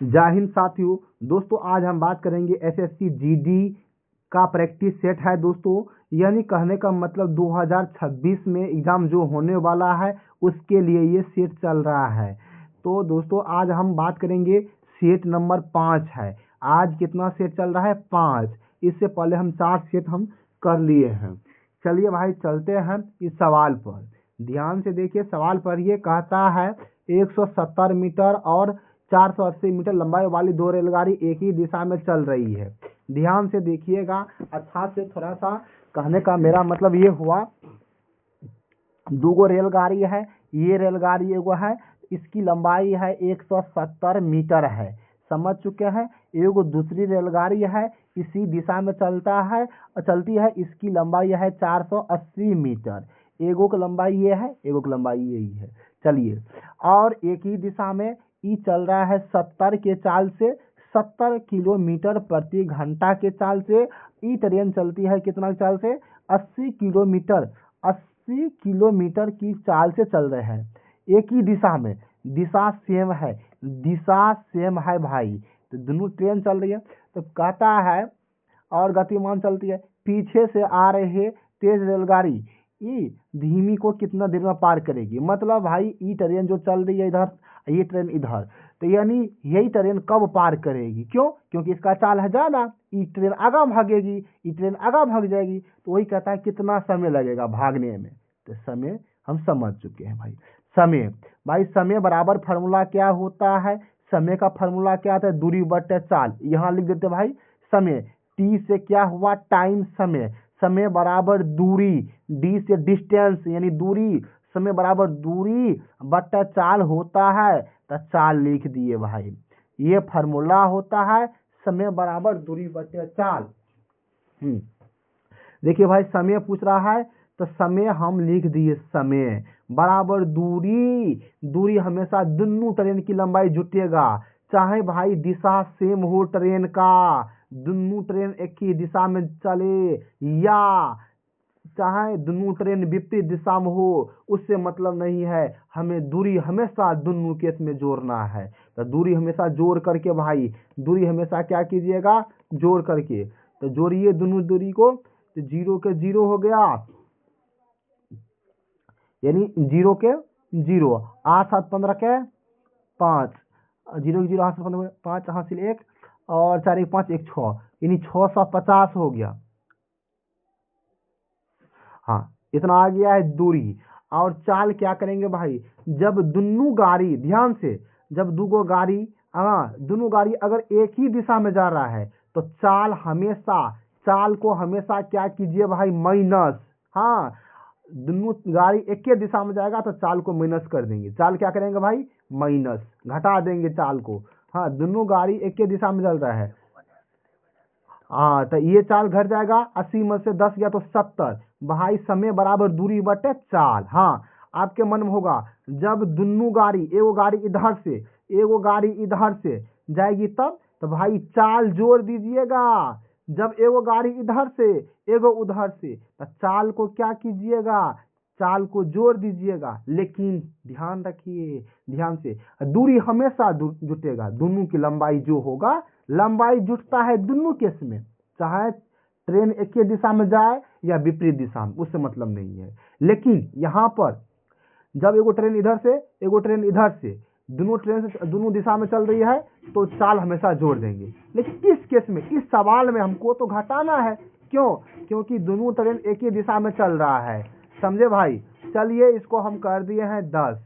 जय हिंद साथियों। दोस्तों आज हम बात करेंगे एसएससी जीडी का प्रैक्टिस सेट है दोस्तों, यानी कहने का मतलब 2026 में एग्जाम जो होने वाला है उसके लिए ये सेट चल रहा है। तो दोस्तों आज हम बात करेंगे सेट नंबर 5 है। आज कितना सेट चल रहा है? 5। इससे पहले हम 4 सेट हम कर लिए हैं। चलिए भाई चलते हैं इस सवाल पर। ध्यान से देखिए, सवाल पर ये कहता है 170 मीटर और 480 मीटर लंबाई वाली दो रेलगाड़ी एक ही दिशा में चल रही है। ध्यान से देखिएगा, अच्छा से थोड़ा सा कहने का मेरा मतलब ये हुआ, दो रेलगाड़ी है, ये रेलगाड़ी एगो है, इसकी लंबाई है 170 मीटर है, समझ चुके हैं। एगो दूसरी रेलगाड़ी है, इसी दिशा में चलती है, इसकी लंबाई है 480 मीटर। एगो की लंबाई ये है, एगो की लंबाई यही है। चलिए, और एक ही दिशा में ई चल रहा है 70 के चाल से, 70 किलोमीटर प्रति घंटा के चाल से। ई ट्रेन चलती है कितना चाल से? 80 किलोमीटर 80 किलोमीटर की चाल से चल रहे हैं, एक ही दिशा में। दिशा सेम है, दिशा सेम है भाई। तो दोनों ट्रेन चल रही है, तो कहता है और गतिमान चलती है। पीछे से आ रहे तेज रेलगाड़ी ई धीमी को कितना देर में पार करेगी? मतलब भाई ई ट्रेन जो चल रही है इधर, ये ट्रेन इधर, तो यानी यही ट्रेन कब पार करेगी? क्यों? क्योंकि इसका चाल है ज्यादा, ई ट्रेन आगा भागेगी, ई ट्रेन आगा भाग जाएगी। तो वही कहता है कितना समय लगेगा भागने में। तो समय हम समझ चुके हैं भाई। समय बराबर फार्मूला क्या होता है? समय का फार्मूला क्या आता है? दूरी बटे चाल। यहाँ लिख देते भाई समय, टी से क्या हुआ? टाइम। समय बराबर दूरी, डी से डिस्टेंस यानी दूरी, समय बराबर दूरी बट्टा चाल होता है, तो चाल लिख दिए भाई। ये फार्मूला होता है, समय बराबर दूरी बट्टा चाल। देखिए भाई समय पूछ रहा है, तो समय हम लिख दिए, समय बराबर दूरी हमेशा दोनों ट्रेन की लंबाई जुटेगा, चाहे भाई दिशा सेम हो ट्रेन का, दोनों ट्रेन एक ही दिशा में चले, या चाहे दोनों ट्रेन विपरीत दिशा में हो, उससे मतलब नहीं है। हमें दूरी हमेशा दोनों केस में जोड़ना है। तो दूरी हमेशा जोड़ करके भाई, दूरी हमेशा क्या कीजिएगा? जोड़ करके। तो जोड़िए दोनों दूरी को, तो 0 के 0 हो गया, यानी 0 के 0, 8 7 15 के 5, 0 के 0 8 7 15 5 हासिल 1 और 4 1 5 1 6, यानी 650 हो गया। हाँ, इतना आ गया है दूरी। और चाल क्या करेंगे भाई? जब दोनों गाड़ी, ध्यान से, जब दोनों गाड़ी, दोनों गाड़ी अगर एक ही दिशा में जा रहा है, तो चाल को हमेशा क्या कीजिए भाई? माइनस। हाँ, दोनों गाड़ी एक ही दिशा में जाएगा तो चाल को माइनस कर देंगे। चाल क्या करेंगे भाई? माइनस, घटा देंगे चाल को। हाँ, दोनों गाड़ी एक ही दिशा में चल रहा है, हाँ, तो ये चाल घट जाएगा, 80 में से 10 गया तो 70 भाई। समय बराबर दूरी बटे चाल। हाँ, आपके मन में होगा जब दोनों गाड़ी, एगो गाड़ी इधर से एगो गाड़ी इधर से जाएगी तब, तो भाई चाल जोड़ दीजिएगा। जब एगो गाड़ी इधर से एगो उधर से, तो चाल को क्या कीजिएगा? चाल को जोड़ दीजिएगा। लेकिन ध्यान रखिए, ध्यान से, दूरी हमेशा जुटेगा। दोनों की लंबाई जो होगा, लंबाई जुटता है दोनों केस में, चाहे ट्रेन एक ही दिशा में जाए या विपरीत दिशा में, उससे मतलब नहीं है। लेकिन यहाँ पर जब एगो ट्रेन इधर से एगो ट्रेन इधर से, दोनों ट्रेन से दोनों दिशा में चल रही है, तो चाल हमेशा जोड़ देंगे। लेकिन इस केस में, इस सवाल में हमको तो घटाना है। क्यों? क्योंकि दोनों ट्रेन एक ही दिशा में चल रहा है, समझे भाई। चलिए इसको हम कर दिए हैं 10।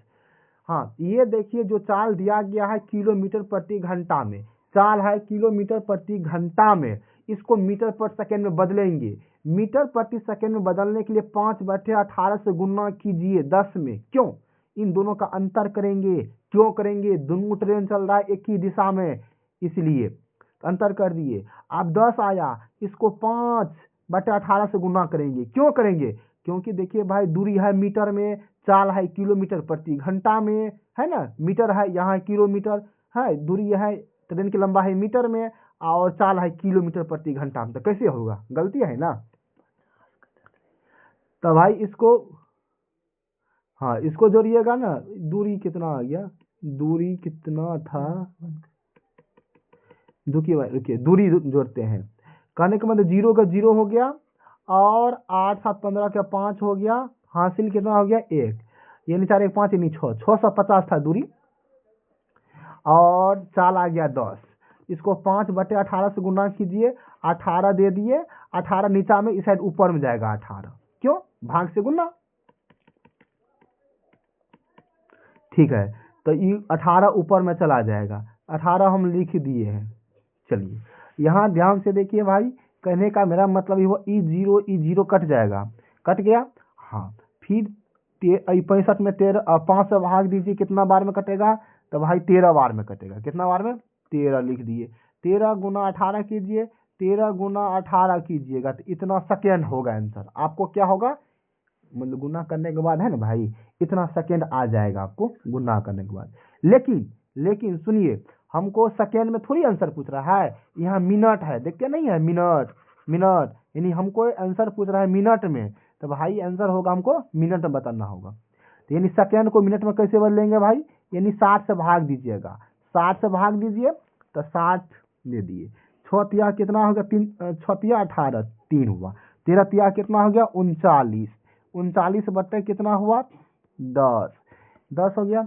हाँ, ये देखिए जो चाल दिया गया है किलोमीटर प्रति घंटा में, चाल है किलोमीटर प्रति घंटा में, इसको मीटर पर सेकेंड में बदलेंगे। मीटर प्रति सेकेंड में बदलने के लिए 5/18 से गुना कीजिए 10 में। क्यों? इन दोनों का अंतर करेंगे। क्यों करेंगे? दोनों ट्रेन चल रहा है एक ही दिशा में, इसलिए अंतर कर दिए। अब 10 आया, इसको 5/18 से गुना करेंगे। क्यों करेंगे? क्योंकि देखिए भाई दूरी है मीटर में, चाल है किलोमीटर प्रति घंटा में, है ना। मीटर है, यहाँ किलोमीटर है, दूरी है, ट्रेन की लंबाई है मीटर में, और चाल है किलोमीटर प्रति घंटा में। तो कैसे होगा? गलती है ना। तो भाई इसको, हाँ, इसको जोड़िएगा ना। दूरी कितना आ गया? दूरी कितना था? रुकिए दूरी जोड़ते हैं। कहने का मतलब 0 का 0 हो गया और 8 7 15 का 5 हो गया, हासिल कितना हो गया 1, यानी 4 1 5 यानी 6, 650 था दूरी, और चाल आ गया 10। इसको 5/18 से गुना कीजिए, 18 दे दिए, 18 नीचा में, इस साइड ऊपर में जाएगा 18, क्यों भाग से गुना, ठीक है। तो ये 18 ऊपर में चला जाएगा, 18 हम लिख दिए हैं। चलिए यहाँ ध्यान से देखिए भाई, कहने का मेरा मतलब ये हुआ E0 कट जाएगा, कट गया। हाँ फिर 65 में 5 से भाग दीजिए, कितना बार में कटेगा, तो भाई 13 बार में कटेगा। कितना बार में, 13 लिख दिए। 13 गुना 18 कीजिए, 13 गुना 18 कीजिएगा तो इतना सेकेंड होगा आंसर। आपको क्या होगा, मतलब गुना करने के बाद है ना भाई, इतना सेकेंड आ जाएगा आपको गुना करने के बाद। लेकिन सुनिए, हमको सेकेंड में थोड़ी आंसर पूछ रहा है, यहाँ मिनट है, देखते नहीं है मिनट, यानी हमको आंसर पूछ रहा है मिनट में, तो भाई आंसर होगा हमको मिनट में बताना होगा। तो यानी सेकेंड को मिनट में कैसे बदलेंगे भाई, यानी 60 से भाग दीजिएगा, 60 से भाग दीजिए तो 60 दे दिए, 6 तिया कितना हो गया, 3 6 तिया 18, 3 हुआ, 13 तिया कितना हो गया 39, 39 बट्टे कितना हुआ 10 हो गया,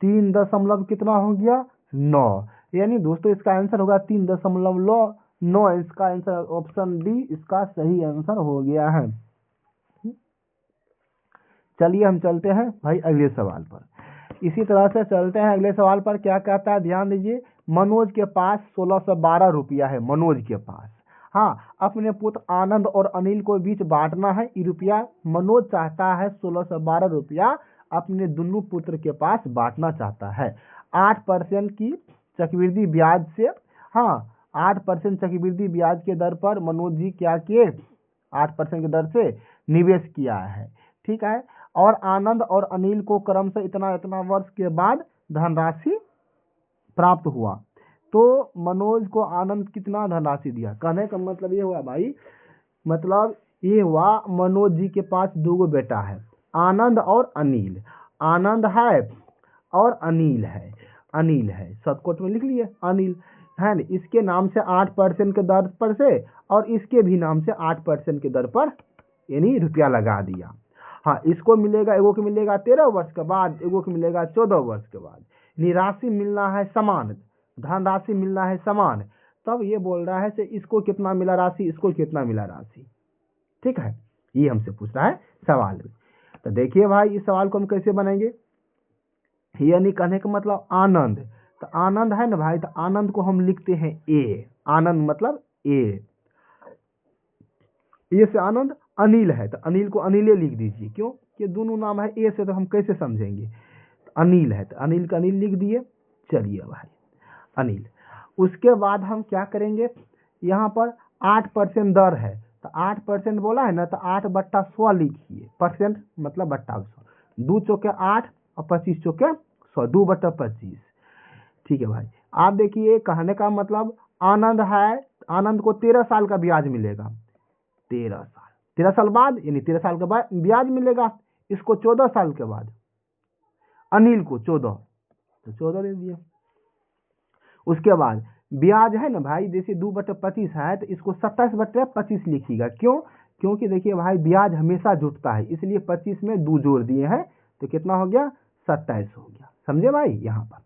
3 कितना हो गया 9, यानी दोस्तों इसका आंसर होगा 3.9। इसका आंसर ऑप्शन डी इसका सही आंसर हो गया है। चलिए हम चलते हैं भाई अगले सवाल पर। इसी तरह से चलते हैं अगले सवाल पर। क्या कहता है, ध्यान दीजिए, मनोज के पास 1612 रुपया है, मनोज के पास। हाँ, अपने पुत्र आनंद और अनिल को बीच बांटना है ये रुपया। मनोज चाहता है 1612 रुपया अपने दोनों पुत्र के पास बांटना चाहता है। 8% की चक्रवृद्धि ब्याज से, हाँ 8% चक्रवृद्धि ब्याज के दर पर मनोज जी क्या किए, 8% की दर से निवेश किया है, ठीक है। और आनंद और अनिल को क्रम से इतना इतना वर्ष के बाद धनराशि प्राप्त हुआ। तो मनोज को आनंद कितना धनराशि दिया, कहने का मतलब ये हुआ भाई, मतलब ये हुआ मनोज जी के पास 2 बेटा है, आनंद और अनिल। आनंद है और अनिल है, शॉर्टकट में लिख लिए अनिल है ना। इसके नाम से 8% के दर पर से, और इसके भी नाम से 8% के दर पर यानी रुपया लगा दिया। हाँ, इसको मिलेगा, एगो को मिलेगा 13 वर्ष के बाद, एगो को मिलेगा 14 वर्ष के बाद। निराशि मिलना है समान, धनराशि मिलना है समान, तब ये बोल रहा है से इसको कितना मिला राशि, इसको कितना मिला राशि, ठीक है। ये हमसे पूछ रहा है सवाल में। तो देखिए भाई इस सवाल को हम कैसे बनाएंगे, यानी कहने का मतलब आनंद, तो आनंद है ना भाई, तो आनंद को हम लिखते हैं ए, आनंद मतलब ए से आनंद। अनिल है तो अनिल को अनिले लिख दीजिए, क्यों कि दोनों नाम है ए से, तो हम कैसे समझेंगे। तो अनिल है तो अनिल का अनिल लिख दिए। चलिए भाई अनिल, उसके बाद हम क्या करेंगे, यहाँ पर 8% दर है, तो 8% बोला है ना, तो 8/100 लिखिए, परसेंट मतलब बट्टा 100, 2 चौके 8 और 25 चौके 100, 2/25, ठीक है भाई। आप देखिए कहने का मतलब आनंद है, आनंद को 13 साल का ब्याज मिलेगा, 13 साल बाद, यानी 13 साल के बाद ब्याज मिलेगा। इसको 14 साल के बाद, अनिल को 14, तो 14 दे दिए। उसके बाद ब्याज है ना भाई, जैसे 2/25 है तो इसको 27/25 लिखिएगा, क्यों, क्योंकि देखिए भाई ब्याज हमेशा जुटता है, इसलिए 25 में 2 जोड़ दिए हैं, तो कितना हो गया 27 हो गया, समझे भाई यहाँ पर,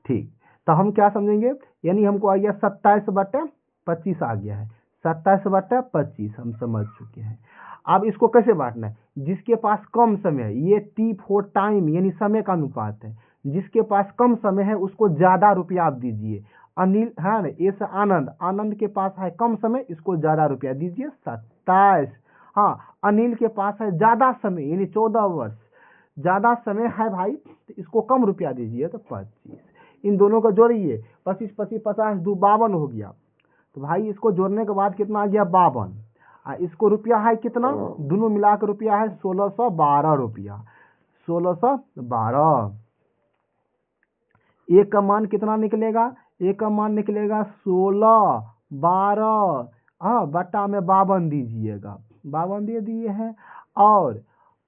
ठीक। तो हम क्या समझेंगे, यानी हमको आ गया 27/25 आ गया है, 27/25 हम समझ चुके हैं। अब इसको कैसे बांटना है, जिसके पास कम समय है, ये T4 टाइम यानी समय का अनुपात है, जिसके पास कम समय है उसको ज्यादा रुपया आप दीजिए। अनिल है ना, ये से आनंद, आनंद के पास है कम समय, इसको ज्यादा रुपया दीजिए 27। हाँ, अनिल के पास है ज्यादा समय यानी 14 वर्ष, ज्यादा समय है भाई, तो इसको कम रुपया दीजिए, तो 25। इन दोनों को जोड़िए, 25 25 50 2 52 हो गया, तो भाई इसको जोड़ने के बाद कितना आ गया 52। इसको रुपया है कितना, दोनों मिलाकर रुपया है 1612 रुपया, 1612। एक का मान कितना निकलेगा, एक का मान निकलेगा 16 12, हाँ बट्टा में 52 दीजिएगा, 52 दे दिए हैं। और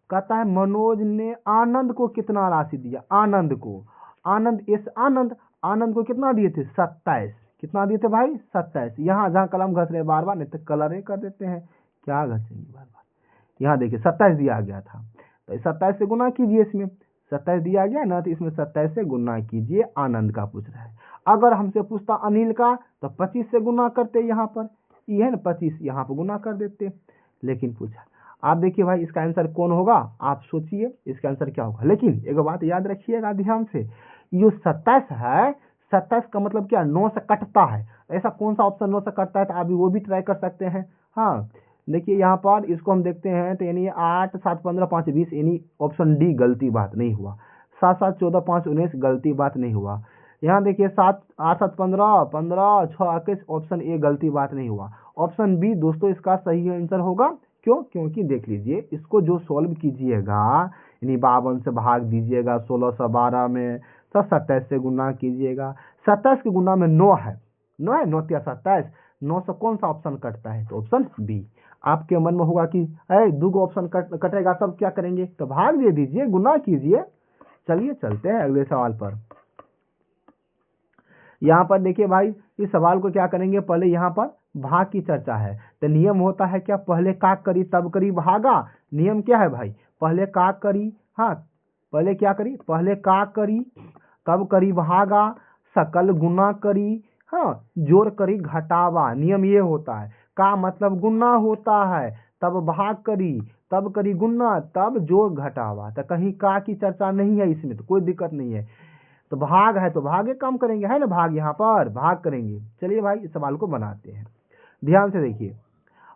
कहता है मनोज ने आनंद को कितना राशि दिया, आनंद को, आनंद, एस आनंद, आनंद को कितना दिए थे 27, कितना दिए थे भाई 27। यहाँ जहाँ कलम घस रहे बार बार, नहीं तो कलर ही कर देते हैं, क्या घसेंगे बार बार। यहाँ देखिए 27 दिया गया था, तो 27 से गुना कीजिए, इसमें 27 दिया गया ना, तो इसमें 27 से गुना कीजिए, आनंद का पूछ रहा है। अगर हमसे पूछता अनिल का, तो 25 से गुना करते, यहाँ पर ये है ना 25, यहाँ पर गुना कर देते, लेकिन पूछा। आप देखिए भाई इसका आंसर कौन होगा, आप सोचिए इसका आंसर क्या होगा। लेकिन एक बात याद रखिएगा ध्यान से, ये 27 है, 27 का मतलब क्या, 9 से कटता है। ऐसा कौन सा ऑप्शन 9 से कटता है, तो आप वो भी ट्राई कर सकते हैं। हाँ देखिए यहाँ पर इसको हम देखते हैं, तो यानी 8 7 15 5 20, यानी ऑप्शन डी गलती बात नहीं हुआ। 7 7 14 5 19 गलती बात नहीं हुआ। यहाँ देखिए 7 8 7 15 15 6 21, ऑप्शन ए गलती बात नहीं हुआ। ऑप्शन बी दोस्तों इसका सही आंसर होगा। क्यों, क्योंकि देख लीजिए इसको जो सॉल्व कीजिएगा, यानी 52 से भाग दीजिएगा 1612 में, तो 27 से गुना कीजिएगा। 27 के गुना में 9 है, 9 है, 9 या 27, 9 से कौन सा ऑप्शन कटता है, तो ऑप्शन बी। आपके मन में होगा कि अरे दो ऑप्शन कटेगा तब क्या करेंगे, तो भाग दे दीजिए, गुना कीजिए। चलिए चलते हैं अगले सवाल पर। यहाँ पर देखिए भाई इस सवाल को क्या करेंगे, पहले यहाँ पर भाग की चर्चा है, तो नियम होता है क्या, पहले का करी तब करी भागा। नियम क्या है भाई, पहले का करी, हाँ पहले क्या करी, पहले का करी तब करी भागा, सकल गुना करी, हाँ जोड़ करी घटावा। नियम ये होता है, का मतलब गुना होता है, तब भाग करी, तब करी गुना, तब जोड़ घटावा। तो कहीं का की चर्चा नहीं है इसमें, तो कोई दिक्कत नहीं है। तो भाग है तो भागे काम करेंगे, है ना, भाग यहाँ पर भाग करेंगे। चलिए भाई इस सवाल को बनाते हैं, ध्यान से देखिए।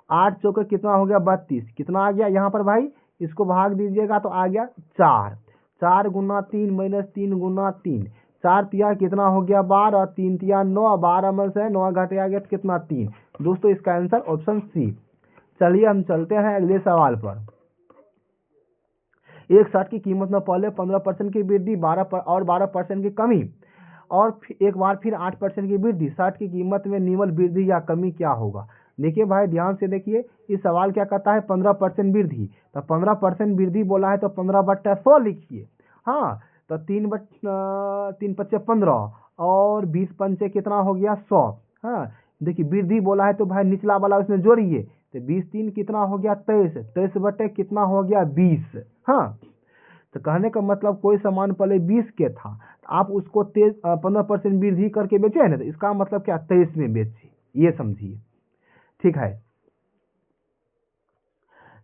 8 चौके कितना हो गया 32, कितना आ गया यहाँ पर भाई, इसको भाग दीजिएगा तो आ गया 4, 4 गुना 3 माइनस 3 गुना 3, 4 तिया कितना हो गया 12, 3 तिया 9, 12 में से 9 घटे आ गया तो कितना 3। दोस्तों इसका आंसर ऑप्शन सी। चलिए हम चलते हैं अगले सवाल पर। एक शर्ट की कीमत में पहले 15% की वृद्धि, 12% की कमी, और एक बार फिर 8% की वृद्धि, शर्ट की कीमत में निम्न वृद्धि या कमी क्या होगा। देखिए भाई ध्यान से देखिए, इस सवाल क्या कहता है 15% वृद्धि, तो 15% वृद्धि बोला है तो 15/100 लिखिए। हाँ तो 3 पच्चे 15 और 20 पंचे कितना हो गया 100। हाँ देखिए वृद्धि बोला है तो भाई निचला वाला उसमें जोड़िए, तो 20 3 कितना हो गया 23, 23 बटे कितना हो गया 20। हाँ तो कहने का मतलब कोई सामान पहले 20 के था, तो आप उसको 15% वृद्धि करके बेचे है ना, तो इसका मतलब क्या 23 में बेचिए, ये समझिए, ठीक है।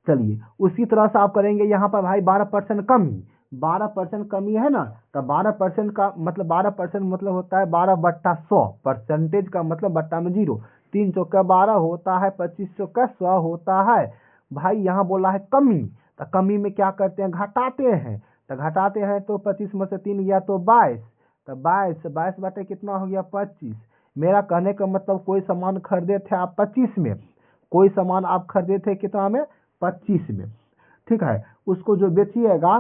चलिए उसी तरह से आप करेंगे यहाँ पर भाई 12% कमी, 12% कमी है ना, तो 12% का मतलब 12% मतलब होता है 12/100, परसेंटेज का मतलब बट्टा में 0, 3 चौका 12 होता है, 25 चौका 100 होता है। भाई यहाँ बोला है कमी, तो कमी में क्या करते हैं घटाते हैं, तो घटाते हैं तो 25 में से 3 गया तो 22, तो 22 बटे कितना हो गया 25। मेरा कहने का मतलब कोई सामान खरीदे थे आप 25 में, कोई सामान आप खरीदे थे कितना में 25 में, ठीक है, उसको जो बेचिएगा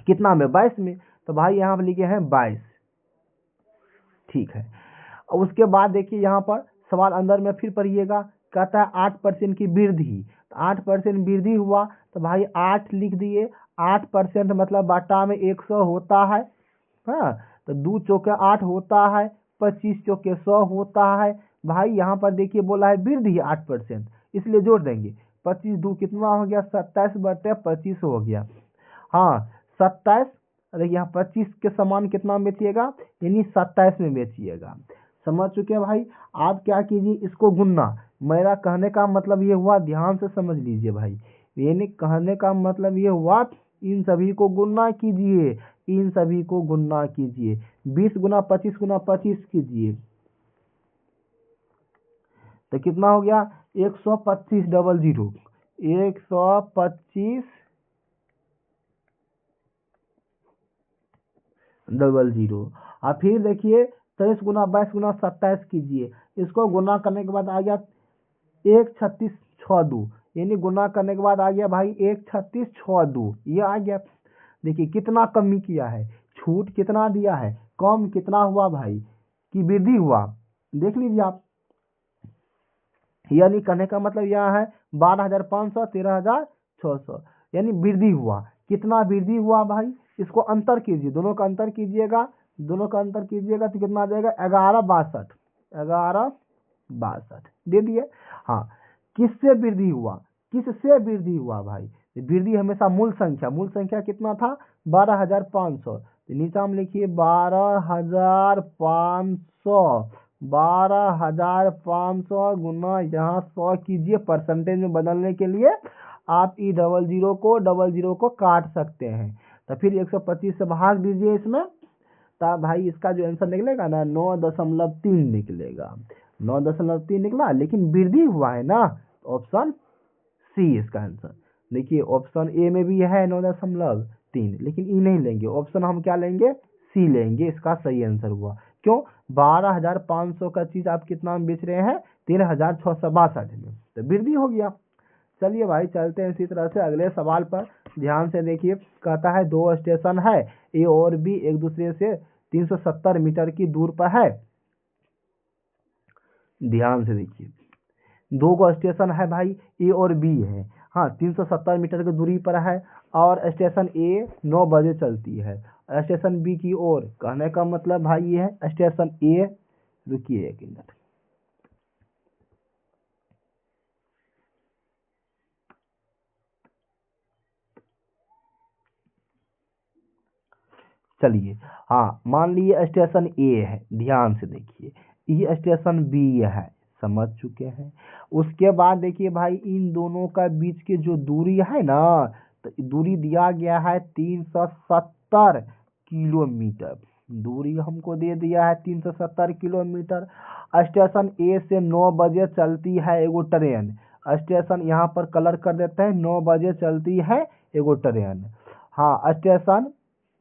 कितना में 22 में, तो भाई यहाँ पर लिखे हैं 22, ठीक है। उसके बाद देखिए यहाँ पर सवाल अंदर में फिर पढ़िएगा, कहता है 8% की वृद्धि, तो 8% वृद्धि हुआ तो भाई 8 लिख दिए, 8% मतलब बाटा में 100 होता है। हाँ तो 2 चौके 8 होता है, 25 चौके 100 होता है। भाई यहाँ पर देखिए बोला है वृद्धि 8%, इसलिए जोड़ देंगे, 25 2 कितना हो गया 27 बटे 25 हो गया। हाँ 27, देखिए यहाँ 25 के समान कितना बेचिएगा, यानी 27 में बेचिएगा। समझ चुके हैं भाई। आप क्या कीजिए इसको गुनना, मेरा कहने का मतलब ये हुआ, ध्यान से समझ लीजिए भाई, यानी कहने का मतलब ये हुआ इन सभी को गुणा कीजिए, इन सभी को गुणा कीजिए, 20 गुना 25 गुना 25 कीजिए तो कितना हो गया 125 डबल 0, 125 डबल 0। और फिर देखिए 23 गुना 22 गुना 27 कीजिए, इसको गुना करने के बाद आ गया 13662, यानी गुना करने के बाद आ गया भाई 13662, ये आ गया। देखिए कितना कमी किया है, छूट कितना दिया है, कम कितना हुआ भाई कि वृद्धि हुआ, देख लीजिए आप। यानी कहने का मतलब यह है 12,500 13,600, यानी वृद्धि हुआ। कितना वृद्धि हुआ भाई इसको अंतर कीजिए, दोनों का अंतर कीजिएगा, दोनों का अंतर कीजिएगा तो कितना आ जाएगा 1162, 1162 दे दिए। हाँ, किससे वृद्धि हुआ, किससे वृद्धि हुआ भाई, वृद्धि हमेशा मूल संख्या कितना था 12,500, तो नीचा में लिखिए 12,500, 12,500 गुना यहाँ 100 कीजिए, परसेंटेज में बदलने के लिए आप ई डबल जीरो को काट सकते हैं, तो फिर 125 से भाग दीजिए इसमें, तब भाई इसका जो आंसर निकलेगा ना 9.3 निकलेगा, 9.3 निकला, लेकिन वृद्धि हुआ है ना, ऑप्शन सी इसका आंसर। देखिए ऑप्शन ए में भी है 9.3, लेकिन ई नहीं लेंगे, ऑप्शन हम क्या लेंगे, सी लेंगे, इसका सही आंसर हुआ। क्यों, 12,500 का चीज आप कितना में बेच रहे हैं, 13,662 में, तो वृद्धि हो गया। चलिए भाई चलते हैं इसी तरह से अगले सवाल पर, ध्यान से देखिए, कहता है दो स्टेशन है ए और बी एक दूसरे से 370 मीटर की दूर पर है। ध्यान से देखिए, दो को स्टेशन है भाई ए और बी है, हाँ 370 मीटर की दूरी पर है, और स्टेशन ए 9 बजे चलती है, स्टेशन बी की ओर, कहने का मतलब भाई ये है स्टेशन ए, रुकिए एक मिनट, चलिए, हाँ मान लीजिए स्टेशन ए है, ध्यान से देखिए, ये स्टेशन बी है, समझ चुके हैं। उसके बाद देखिए भाई इन दोनों का बीच की जो दूरी है ना, तो दूरी दिया गया है 370 किलोमीटर, दूरी हमको दे दिया है 370 किलोमीटर। स्टेशन ए से 9 बजे चलती है एगो ट्रेन, स्टेशन यहाँ पर कलर कर देते हैं, 9 बजे चलती है एगो ट्रेन, हाँ स्टेशन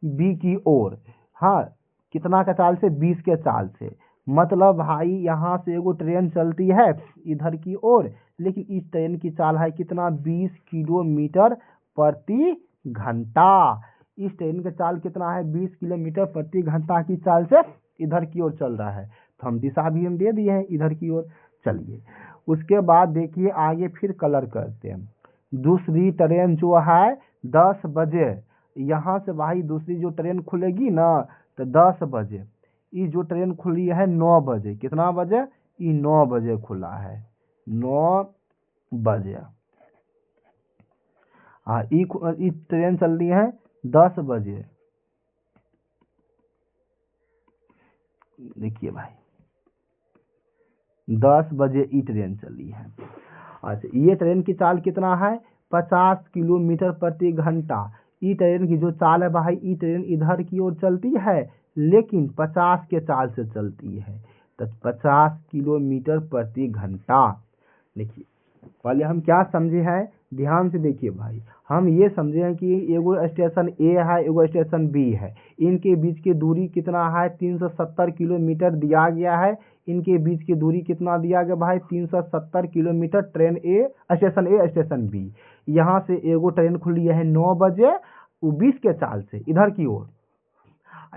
बी की ओर, हाँ कितना का चाल से, 20 के चाल से, मतलब भाई यहाँ से एगो ट्रेन चलती है इधर की ओर, लेकिन इस ट्रेन की चाल है कितना, 20 किलोमीटर प्रति घंटा, इस ट्रेन का चाल कितना है, 20 किलोमीटर प्रति घंटा की चाल से इधर की ओर चल रहा है, तो हम दिशा भी हम दे दिए हैं इधर की ओर। चलिए उसके बाद देखिए आगे फिर कलर करते हैं, दूसरी ट्रेन जो है 10 बजे, यहाँ से भाई दूसरी जो ट्रेन खुलेगी ना, तो 10 बजे, ये जो ट्रेन खुली है 9 बजे, कितना बजे, ये 9 बजे खुला है, 9 बजे, हाँ ये ट्रेन चल रही है 10 बजे, देखिए भाई 10 बजे ये ट्रेन चली है। अच्छा, ये ट्रेन की चाल कितना है, 50 किलोमीटर प्रति घंटा, ई ट्रेन की जो चाल है भाई, ई ट्रेन इधर की ओर चलती है लेकिन 50 के चाल से चलती है, तो 50 किलोमीटर प्रति घंटा। देखिए पहले हम क्या समझे हैं, ध्यान से देखिए भाई, हम ये समझे हैं कि एगो स्टेशन ए है एगो स्टेशन बी है, इनके बीच की दूरी कितना है 370 किलोमीटर दिया गया है, इनके बीच की दूरी कितना दिया गया भाई 370 किलोमीटर, ट्रेन ए स्टेशन बी, यहाँ से एगो ट्रेन खुली है 9 बजे, वो 20 के चाल से इधर की ओर,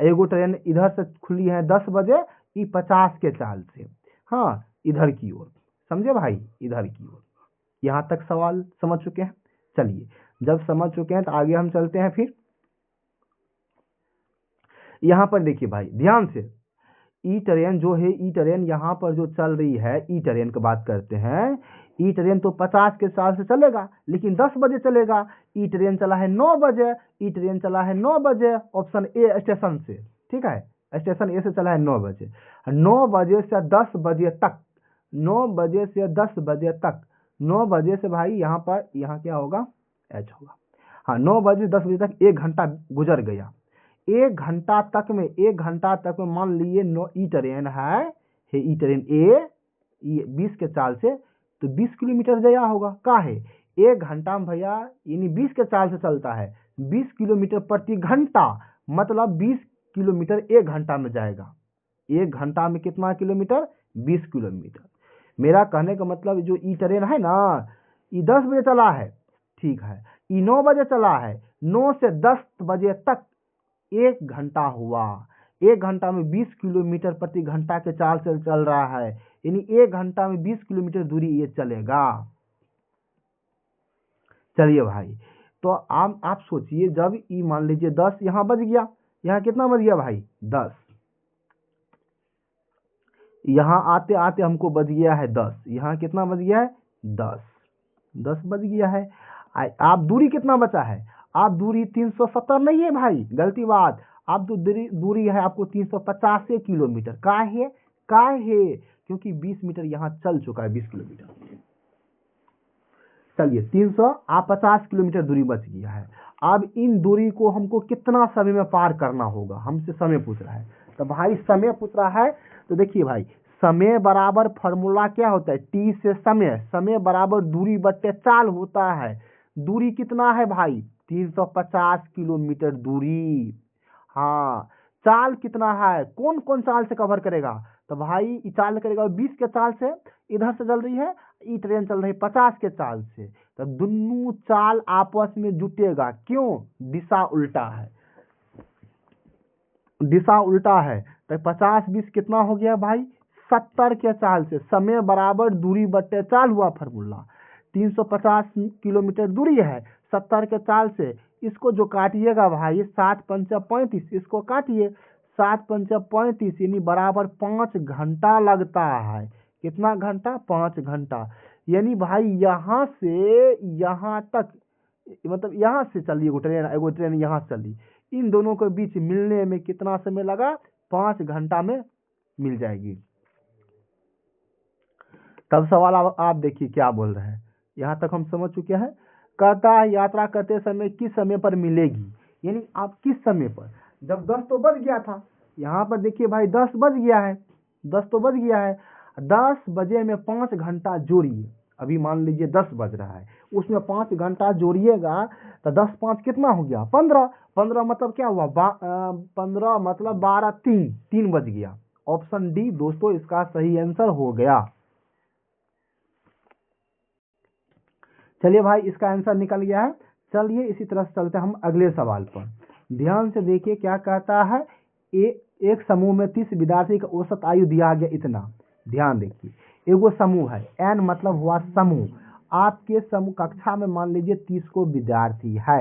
एगो ट्रेन इधर से खुली है 10 बजे, ये 50 के चाल से, हाँ इधर की ओर, समझे भाई, इधर की ओर। यहाँ तक सवाल समझ चुके हैं। चलिए जब समझ चुके हैं तो आगे हम चलते हैं, फिर यहाँ पर देखिए भाई ध्यान से, ई ट्रेन जो है, ई ट्रेन यहाँ पर जो चल रही है, ई ट्रेन की बात करते हैं, ई ट्रेन तो 50 के साल से चलेगा लेकिन 10 बजे चलेगा, ई ट्रेन चला है 9 बजे, ई ट्रेन चला है 9 बजे, ऑप्शन ए स्टेशन से, ठीक है, स्टेशन ए से चला है 9 बजे, 9 बजे से 10 बजे तक, 9 बजे से 10 बजे तक, 9 बजे से भाई यहाँ पर, यहाँ क्या होगा, एच होगा, हाँ 9 बजे 10 बजे तक 1 घंटा गुजर गया, 1 घंटा तक में, 1 घंटा तक में मान लीजिए ई ट्रेन है, ई ट्रेन ए 20 के चाल से, तो 20 किलोमीटर गया होगा, का है 1 घंटा में भैया, यानी 20 के चाल से चलता है, 20 किलोमीटर प्रति घंटा, मतलब 20 किलोमीटर 1 घंटा में जाएगा, 1 घंटा में कितना किलोमीटर, 20 किलोमीटर। मेरा कहने का मतलब जो ई ट्रेन है ना, ये 10 बजे चला है, ठीक है, ये 9 बजे चला है, 9 से 10 बजे तक 1 घंटा हुआ, 1 घंटा में 20 किलोमीटर प्रति घंटा के चाल से चल रहा है, यानी 1 घंटा में 20 किलोमीटर दूरी ये चलेगा। चलिए भाई, तो आप सोचिए, जब ई मान लीजिए 10 यहाँ बच गया, यहाँ कितना बच गया भाई 10, यहाँ आते आते हमको बच गया है 10, यहाँ कितना बच गया है 10, 10 बच गया है। आप दूरी कितना बचा है, आप दूरी 370 नहीं है भाई, गलती बात, आप तो दूरी है आपको 350 किलोमीटर। काहे क्योंकि 20 मीटर यहाँ चल चुका है, 20 किलोमीटर। चलिए 300, आप 50 किलोमीटर दूरी बच गया है। अब इन दूरी को हमको कितना समय में पार करना होगा, हमसे समय पूछ रहा है। तो भाई समय पूछ रहा है, तो देखिए भाई, समय बराबर फॉर्मूला क्या होता है, टी से समय, समय बराबर दूरी बट्टे चाल होता है। दूरी कितना है भाई 350 किलोमीटर दूरी। हाँ, चाल कितना है, कौन कौन चाल से कवर करेगा, तो भाई ये चाल करेगा 20 के चाल से, इधर से चल रही है, ये ट्रेन चल रही है 50 के चाल से, तो दोनों चाल आपस में जुटेगा। क्यों, दिशा उल्टा है, दिशा उल्टा है। तो 50-20 कितना हो गया भाई 70 के चाल से, समय बराबर दूरी बट्टे चाल हुआ फॉर्मूला। 350 किलोमीटर दूरी है 70 के चाल से, इसको जो काटिएगा भाई 7 पंचा 35, इसको काटिए 7 पंचा 35 यानी बराबर 5 घंटा लगता है। कितना घंटा, 5 घंटा। यानी भाई यहाँ से यहाँ तक, मतलब यहाँ से चली एगो ट्रेन यहाँ चली, इन दोनों के बीच मिलने में कितना समय लगा, 5 घंटा में मिल जाएगी। तब सवाल आप देखिए क्या बोल रहे हैं, यहाँ तक हम समझ चुके हैं। कहता है यात्रा करते समय किस समय पर मिलेगी, यानी आप किस समय पर, जब 10 तो बज गया था, यहाँ पर देखिए भाई 10 बज गया है, 10 तो बज गया है, 10 बजे में 5 घंटा जोड़िए। अभी मान लीजिए 10 बज रहा है, उसमें 5 घंटा जोड़िएगा तो 10 5 कितना हो गया 15, 15 मतलब क्या हुआ 15 मतलब 12 3 बज गया। ऑप्शन डी दोस्तों इसका सही आंसर हो गया। चलिए भाई इसका आंसर निकल गया है। चलिए इसी तरह से चलते हैं हम अगले सवाल पर। ध्यान से देखिए क्या कहता है, एक समूह में 30 विद्यार्थी का औसत आयु दिया गया इतना। ध्यान देखिए, एगो समूह है, एन मतलब हुआ समूह, आपके समूह कक्षा में मान लीजिए 30 को विद्यार्थी है,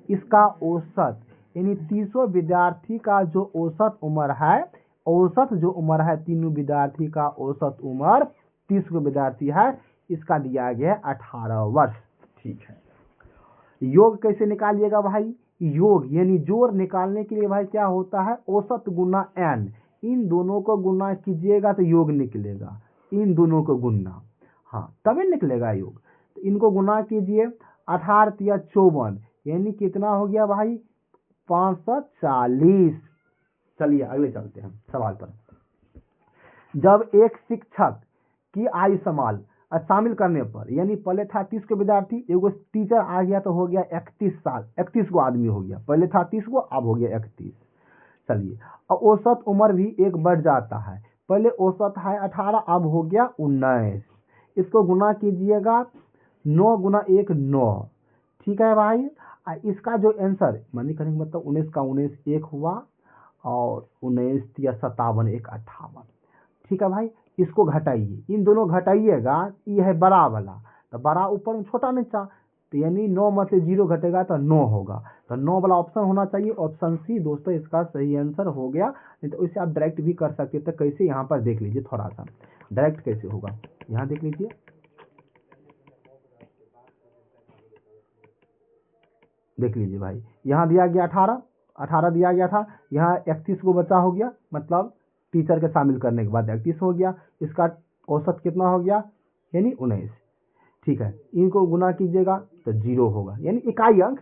इसका औसत यानी 30 विद्यार्थी का जो औसत उम्र है, औसत जो उम्र है तीनों विद्यार्थी का औसत उम्र 30 को विद्यार्थी है, इसका दिया गया 18 वर्ष। ठीक है, योग कैसे निकालिएगा भाई, योग यानी जोड़ निकालने के लिए भाई क्या होता है, औसत गुना एन, इन दोनों को गुना कीजिएगा तो योग निकलेगा, इन दोनों को गुना, हाँ तभी निकलेगा योग। तो इनको गुना कीजिए, 18 या 54 यानी कितना हो गया भाई 540। चलिए अगले चलते हैं सवाल पर। जब एक शिक्षक की आयु शामिल करने पर, यानी पहले था 30 को विद्यार्थी, एगो टीचर आ गया तो हो गया 31 साल, 31 को आदमी हो गया, पहले था 30 को अब हो गया 31। चलिए अब औसत उम्र भी एक बढ़ जाता है, पहले औसत है 18 अब हो गया 19, इसको गुना कीजिएगा 9 गुना 1 9। ठीक है भाई, इसका जो आंसर मानी करेंगे मतलब 19 का 19 1 हुआ, और 19 या 57 1 58। ठीक है भाई, इसको घटाइए, इन दोनों घटाइएगा, ये है बड़ा वाला, तो बड़ा ऊपर में छोटा नीचा, तो यानी 9 में से 0 घटेगा तो 9 होगा, तो 9 वाला ऑप्शन होना चाहिए, ऑप्शन सी दोस्तों इसका सही आंसर हो गया। नहीं तो इसे आप डायरेक्ट भी कर सकते, तो कैसे यहाँ पर देख लीजिए, थोड़ा सा डायरेक्ट कैसे होगा, यहाँ देख लीजिए। देख लीजिए भाई, यहाँ दिया गया 18 दिया गया था, यहाँ 31 को बचा हो गया, मतलब टीचर के शामिल करने के बाद 31 हो गया, इसका औसत कितना हो गया यानी 19। ठीक है, इनको गुना कीजिएगा तो 0 होगा, यानी इकाई अंक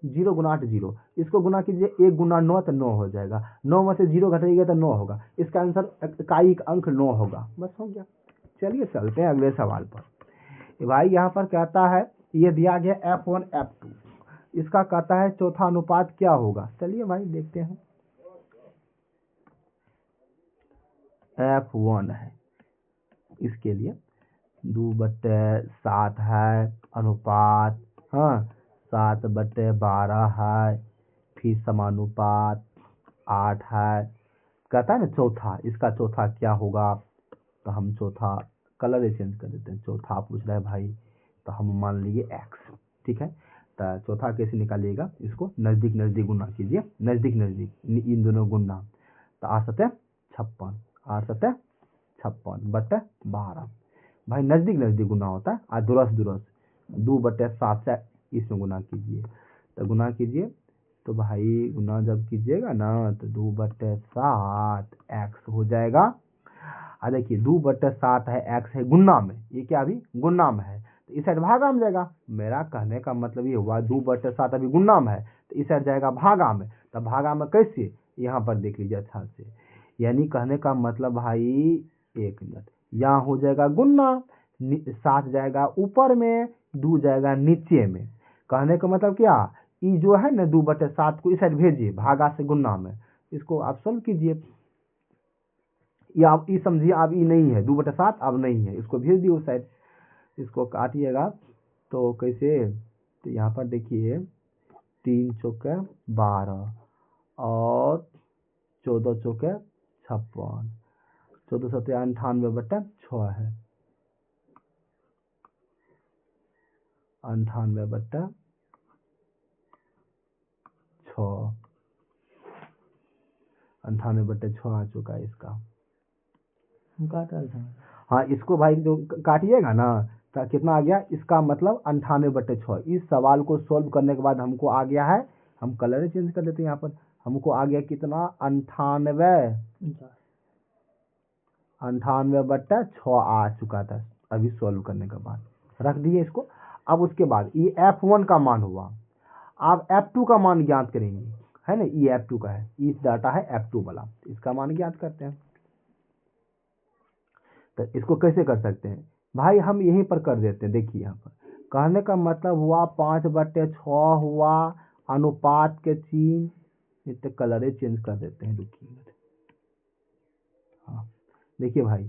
0 गुना 8 0, इसको गुना कीजिए 1 गुना 9 तो 9 हो जाएगा, 9 में से 0 घटाइएगा तो 9 होगा, इसका आंसर इकाई अंक 9 होगा, बस हो गया। चलिए चलते हैं अगले सवाल पर। भाई यहाँ पर कहता है ये दिया गया F1 F2, इसका कहता है चौथा अनुपात क्या होगा। चलिए भाई देखते हैं, F1 है, इसके लिए 2/7 है अनुपात, हाँ 7/12 है, फिर समानुपात 8 है। कहता है ना चौथा, इसका चौथा क्या होगा, तो हम चौथा कलर चेंज कर देते हैं, चौथा पूछ रहा है भाई, तो हम मान लीजिए x। ठीक है, तो चौथा कैसे निकालिएगा, इसको नज़दीक नज़दीक गुना कीजिए, नज़दीक नज़दीक इन दोनों गुना, तो 8 सत्ते 56, 8 सत्ते 56 बटे 12। भाई नज़दीक नज़दीक गुना होता है, और दुरस दुरस 2 बटे 7 से इसमें गुना कीजिए, तो गुना कीजिए, तो भाई गुना जब कीजिएगा ना तो 2 बटे 7 एक्स हो जाएगा। देखिए 2 बटे 7 है, एक्स है गुना में, ये क्या अभी गुना में है, तो इस साइड भागा में जाएगा। मेरा कहने का मतलब ये हुआ 2 बटे 7 अभी गुना में है, तो इस साइड जाएगा भागा में। तो भागा में कैसे, यहाँ पर देख लीजिए अच्छा से, यानी कहने का मतलब भाई 1 मिनट, यहाँ हो जाएगा गुना, 7 जाएगा ऊपर में, 2 जाएगा नीचे में। कहने का मतलब क्या, ये जो है ना 2 बटे 7 को इस साइड भेजिए भागा से गुना में, इसको आप सॉल्व कीजिए। या आप ये समझिए अब ये नहीं है 2 बटे 7 अब नहीं है, इसको भेज दिए उस साइड। इसको काटिएगा तो कैसे, तो यहाँ पर देखिए 3 चौके 12 और 14 चौके 56, 14 सत्ते 98 बटे 6 है, 98 बटे 6, 98 बटे 6 आ चुका है इसका। हाँ इसको भाई जो काटिएगा ना तो कितना आ गया, इसका मतलब 98 बटे 6। इस सवाल को सॉल्व करने के बाद हमको आ गया है, हम कलर चेंज कर देते हैं यहाँ पर, हमको आ गया कितना 98 बटे 6 आ चुका था अभी सॉल्व करने के बाद, रख दिए इसको। अब उसके बाद ये F1 का मान हुआ, आप F2 का मान ज्ञात करेंगे, है ना, ये F2 का है, इस डाटा है F2 वाला, इसका मान ज्ञात करते हैं। तो इसको कैसे कर सकते हैं भाई, हम यहीं पर कर देते हैं। देखिए यहाँ पर कहने का मतलब हुआ 5 बटे 6 हुआ, अनुपात के चिन्ह, इतने कलर चेंज कर देते हैं, रुकिए। हाँ देखिए भाई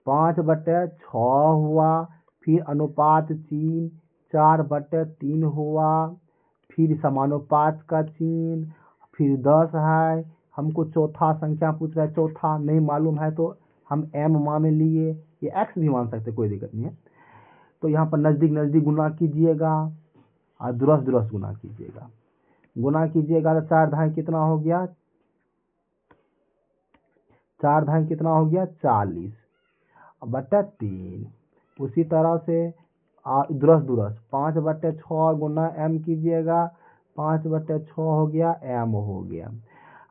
5 बटे 6 हुआ, फिर अनुपात चिन्ह 4 बटे 3 हुआ, फिर समानुपात का चिन्ह, फिर 10 है, हमको चौथा संख्या पूछ रहा है, चौथा नहीं मालूम है तो हम m मान लिए, ये x भी मान सकते, कोई दिक्कत नहीं है। तो यहाँ पर नज़दीक नज़दीक गुना कीजिएगा और दुरस दुरस गुना कीजिएगा, गुना कीजिएगा तो 4 धाई कितना हो गया, 4 धाई कितना हो गया 40 बटे 3। उसी तरह से दुरस दुरस 5 बटे 6 गुना m कीजिएगा, 5 बटे 6 हो गया m हो गया।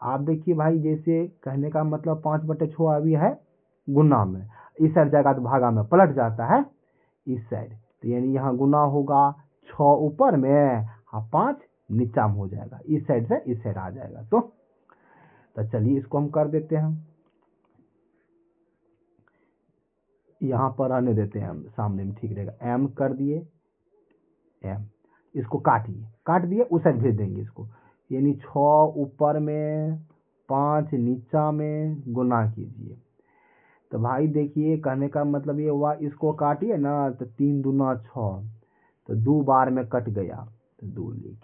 आप देखिए भाई जैसे कहने का मतलब 5 बटे 6 अभी है गुना में, इस साइड जाएगा तो भागा में पलट जाता है इस साइड, तो यानी यहाँ गुना होगा 6 ऊपर में, हाँ 5 नीचा में हो जाएगा, इस साइड से इस साइड आ जाएगा। तो चलिए इसको हम कर देते हैं, यहाँ पर आने देते हैं हम सामने में, ठीक रहेगा। m कर दिए, m इसको काटिए, काट दिए उस साइड भेज देंगे इसको, यानी 6 ऊपर में 5 नीचा में गुना कीजिए। तो भाई देखिए कहने का मतलब ये हुआ, इसको काटिए ना तो 3 दूना 6, तो 2 बार में कट गया तो 2 लिखिए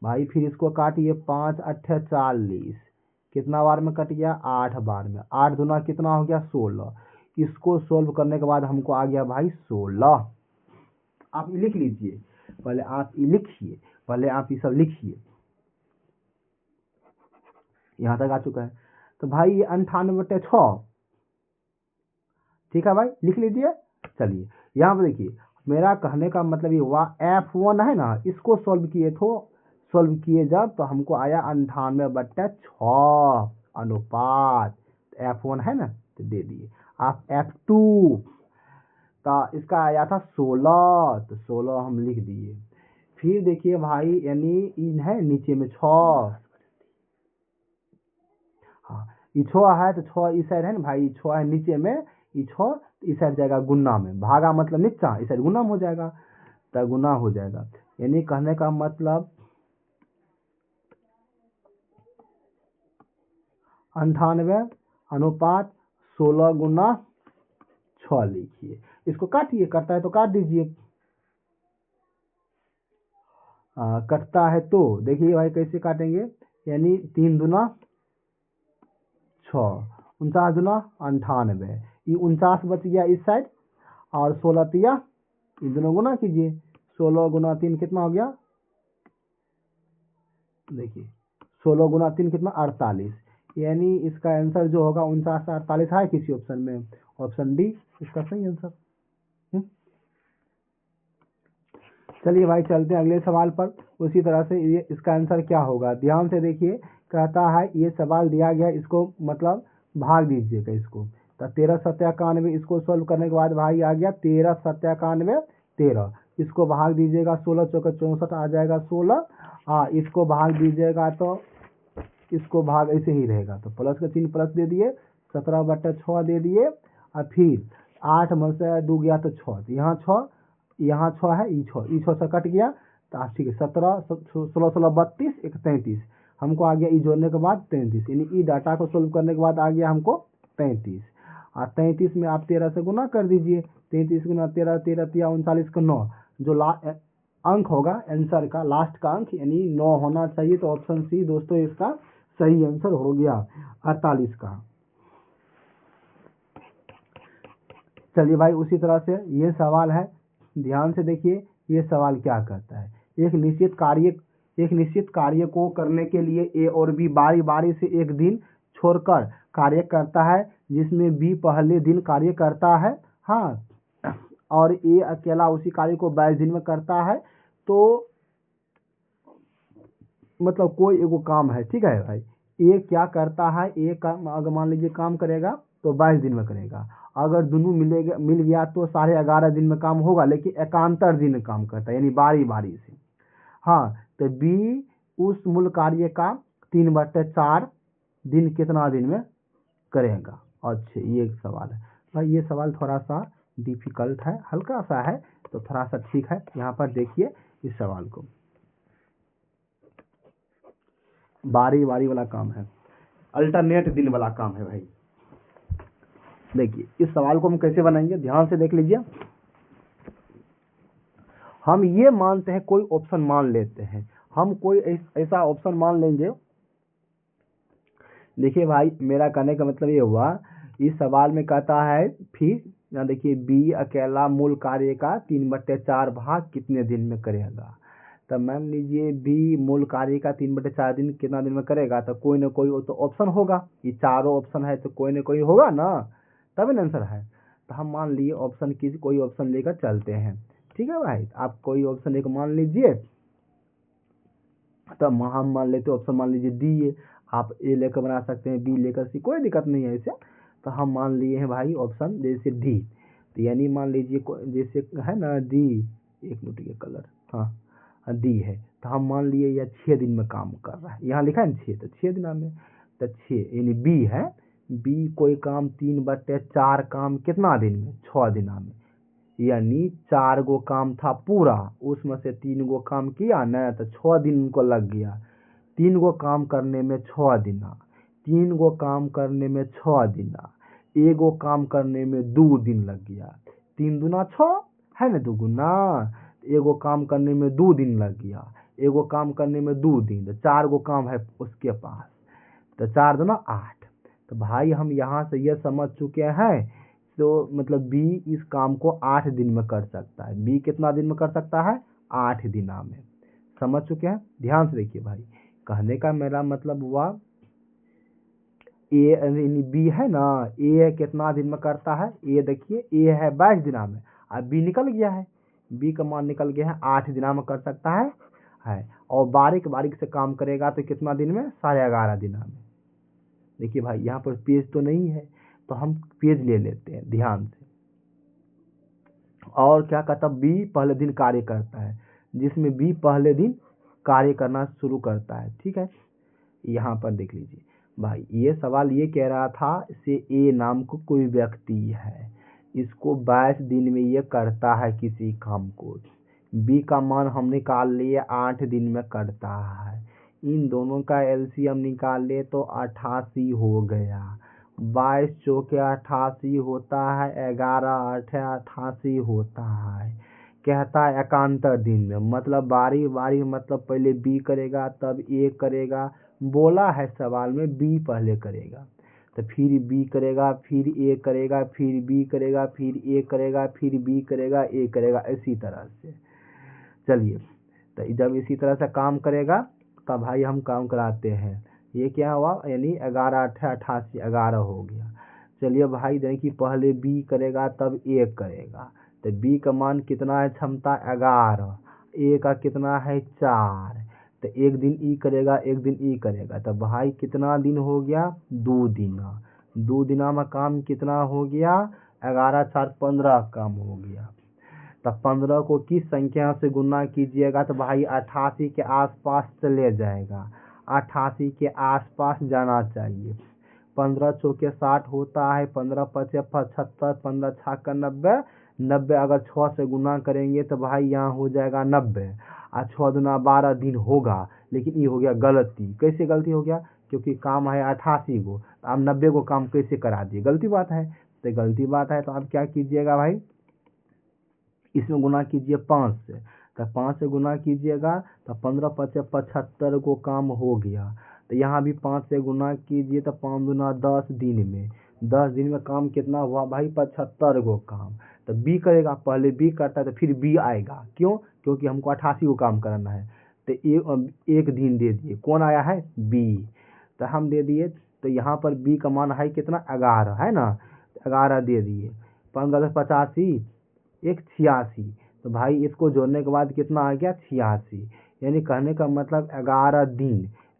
भाई, फिर इसको काटिए 5 अट्ठे 40, कितना बार में कट गया 8 बार में, 8 दूना कितना हो गया 16। इसको सोल्व करने के बाद हमको आ गया भाई 16। आप ये लिख लीजिए, पहले आप ये लिखिए, पहले आप ये सब लिखिए, यहाँ तक आ चुका है। तो भाई ये 98 बटे 6, ठीक है भाई लिख लीजिए। चलिए यहाँ पर देखिए मेरा कहने का मतलब ये हुआ F1 है ना, इसको सोल्व किए जब, तो हमको आया 98 बटे 6 अनुपात F1 है ना, तो दे दिए। आप F2 तो इसका आया था 16, तो 16 हम लिख दिए। फिर देखिए भाई यानी इन है नीचे में 6, हाँ ये 6 है तो 6 इस साइड है ना भाई, 6 है नीचे में, ये 6 इस साइड जाएगा गुना में, भागा मतलब नीचा, इस साइड गुना में हो जाएगा, तो गुना हो जाएगा। यानी कहने का मतलब 98 अनुपात 16 गुना 6 लिखिए। इसको काटिए, कटता है तो काट दीजिए, कटता है तो देखिए भाई कैसे काटेंगे, यानी 3 दूना 6, 49 दूना 98, ये 49 बच गया इस साइड, और 16 तिया इन दोनों गुना कीजिए, 16 गुना 3 कितना हो गया देखिए 16 गुना 3 कितना 48, यानी इसका आंसर जो होगा 49 48 है किसी ऑप्शन में, ऑप्शन डी इसका सही आंसर। चलिए भाई चलते हैं अगले सवाल पर। उसी तरह से ये इसका आंसर क्या होगा, ध्यान से देखिए। कहता है ये सवाल दिया गया, इसको मतलब भाग दीजिएगा इसको। तो 13 सत्या 91, इसको सोल्व करने के बाद भाई आ गया 13 सत्या 91 13, इसको भाग दीजिएगा 16 चौके 64 आ जाएगा 16। हाँ इसको भाग दीजिएगा तो इसको भाग ऐसे ही रहेगा, तो प्लस का 3 प्लस दे दिए, 17/6 दे दिए, और फिर 8 में से 2 गया तो 6, तो यहाँ 6 यहाँ 6 है, ई 6 से कट गया, तो ठीक है 17 16 16 32 1 33, हमको आ गया ई जोड़ने के बाद 33, यानी ई डाटा को सोल्व करने के बाद आ गया हमको 33। और 33 में आप 13 से गुना कर दीजिए, 33 गुना 13 13 3 39 का 9, जो अंक होगा आंसर का लास्ट का अंक यानी 9 होना चाहिए, तो ऑप्शन सी दोस्तों इसका सही आंसर हो गया 48 का। चलिए भाई उसी तरह से ये सवाल है, ध्यान से देखिए ये सवाल क्या करता है। एक निश्चित कार्य को करने के लिए ए और बी बारी बारी से एक दिन छोड़कर कार्य करता है, जिसमें बी पहले दिन कार्य करता है, हाँ, और ए अकेला उसी कार्य को 22 दिन में करता है। तो मतलब कोई एगो काम है, ठीक है भाई, ए क्या करता है, ए का अगर मान लीजिए काम करेगा तो 22 दिन में करेगा, अगर दोनों मिल गया तो 11.5 दिन में काम होगा, लेकिन एकांतर दिन में काम करता है यानी बारी बारी से। हाँ तो बी उस मूल कार्य का 3/4 दिन कितना दिन में करेगा। अच्छा ये एक सवाल है भाई, ये सवाल थोड़ा सा डिफिकल्ट है, हल्का सा है, तो थोड़ा सा ठीक है। यहाँ पर देखिए इस सवाल को, बारी बारी वाला काम है, अल्टरनेट दिन वाला काम है भाई। देखिए इस सवाल को हम कैसे बनाएंगे, ध्यान से देख लीजिए। हम ये मानते हैं, कोई ऑप्शन मान लेते हैं, हम कोई ऐसा ऑप्शन मान लेंगे। देखिए भाई मेरा कहने का मतलब ये हुआ, इस सवाल में कहता है फिर यहाँ देखिए बी अकेला मूल कार्य का 3/4 भाग कितने दिन में करेगा। तो मान लीजिए बी मूल कार्य का 3/4 दिन कितना दिन में करेगा, तो कोई ना कोई तो ऑप्शन होगा, ये चारों ऑप्शन है तो कोई ना कोई होगा ना, तभी आंसर है। तो हम मान लिए ऑप्शन की कोई ऑप्शन लेकर चलते हैं, ठीक है भाई। आप कोई ऑप्शन एक मान लीजिए, तो हम मान लेते ऑप्शन मान लीजिए डी है, आप ए लेकर बना सकते हैं, बी लेकर सी, कोई दिक्कत नहीं है ऐसे। तो हम मान लिए हैं भाई ऑप्शन जैसे डी, तो यानी मान लीजिए जैसे है ना डी, एक मिनट ये कलर, हाँ डी है, तो हम मान लिए यह 6 दिन में काम कर रहा है, यहाँ लिखा है 6, तो 6 दिन में, तो 6 यानी बी है, बी कोई काम 3/4 काम कितना दिन में 6 दिन में, यानी 4 गो काम था पूरा, उसमें से 3 गो काम किया ना, तो 6 दिन उनको लग गया। 3 गो काम करने में 6 दिन, 3 गो काम करने में 6 दिन, एगो काम करने में 2 दिन लग गया। 3 दूना 6 है ना, 2 गुना, एगो काम करने में 2 दिन लग गया, एगो काम करने में 2 दिन, तो 4 गो काम है उसके पास, तो 4 दूना 8। तो भाई हम यहाँ से ये समझ चुके हैं, तो मतलब बी इस काम को 8 दिन में कर सकता है। बी कितना दिन में कर सकता है, 8 दिन में, समझ चुके हैं। ध्यान से देखिए भाई, कहने का मेरा मतलब हुआ ए बी है ना, ए कितना दिन में करता है, ए देखिए ए है 22 दिन में, अब बी निकल गया है, बी का मान निकल गया है 8 दिन में कर सकता है, और बारीक बारीक से काम करेगा तो कितना दिन में 11.5 दिन में। देखिए भाई यहाँ पर पेज तो नहीं है, तो हम पेज ले लेते हैं ध्यान से। और क्या कहता, बी पहले दिन कार्य करता है, जिसमें बी पहले दिन कार्य करना शुरू करता है, ठीक है। यहाँ पर देख लीजिए भाई, ये सवाल ये कह रहा था से ए नाम को कोई व्यक्ति है, इसको 22 दिन में ये करता है किसी काम को, बी का मान हम निकाल लिए 8 दिन में करता है, इन दोनों का एलसीएम निकाल ले तो 88 हो गया, 22 चौके 88 होता है, 11 8 88 होता है। कहता है एकांतर दिन में, मतलब बारी बारी, मतलब पहले बी करेगा तब ए करेगा, बोला है सवाल में बी पहले करेगा, तो फिर बी करेगा, फिर ए करेगा, फिर बी करेगा, फिर ए करेगा, फिर बी करेगा, ए करेगा, इसी तरह से। चलिए तो जब इसी तरह से काम करेगा तब भाई हम काम कराते हैं। ये क्या हुआ, यानी 11 8 88, 11 हो गया। चलिए भाई देखिए, पहले बी करेगा तब ए करेगा, तो बी का मान कितना है, क्षमता 11, ए का कितना है 4, तो एक दिन ई करेगा एक दिन ई करेगा, तो भाई कितना दिन हो गया, 2 दिन। 2 दिना में काम कितना हो गया, 11 4 15 काम हो गया। तब 15 को किस संख्या से गुना कीजिएगा, तो भाई 88 के आसपास चले जाएगा, 88 के आसपास जाना चाहिए। 15 चौके 60 होता है, 15 पचे 75, 15 छक्का 90, 90 अगर 6 से गुना करेंगे तो भाई यहाँ हो जाएगा 90, और 6 दूना 12 दिन होगा। लेकिन ये हो गया गलती। कैसे गलती हो गया, क्योंकि काम है 88 को, तो आप 90 को काम कैसे करा दिए, गलती बात है। तो गलती बात है तो आप क्या कीजिएगा भाई, इसमें गुना कीजिए 5 से, तो 5 से गुना कीजिएगा तो 15 पचे 75 को काम हो गया। तो यहाँ भी 5 से गुना कीजिए तो 5 दूना 10 दिन में, 10 दिन में काम कितना हुआ भाई, 75 को काम। तो बी करेगा, पहले बी करता है तो फिर बी आएगा, क्यों, क्योंकि हमको 88 को काम करना है। तो एक दिन दे दिए, कौन आया है, बी, तो हम दे दिए। तो यहाँ पर बी का मान है कितना, 11 है ना, 11 दे दिए। 15 85, एक 86, तो भाई इसको जोड़ने के बाद कितना आ गया, 86। यानी कहने का मतलब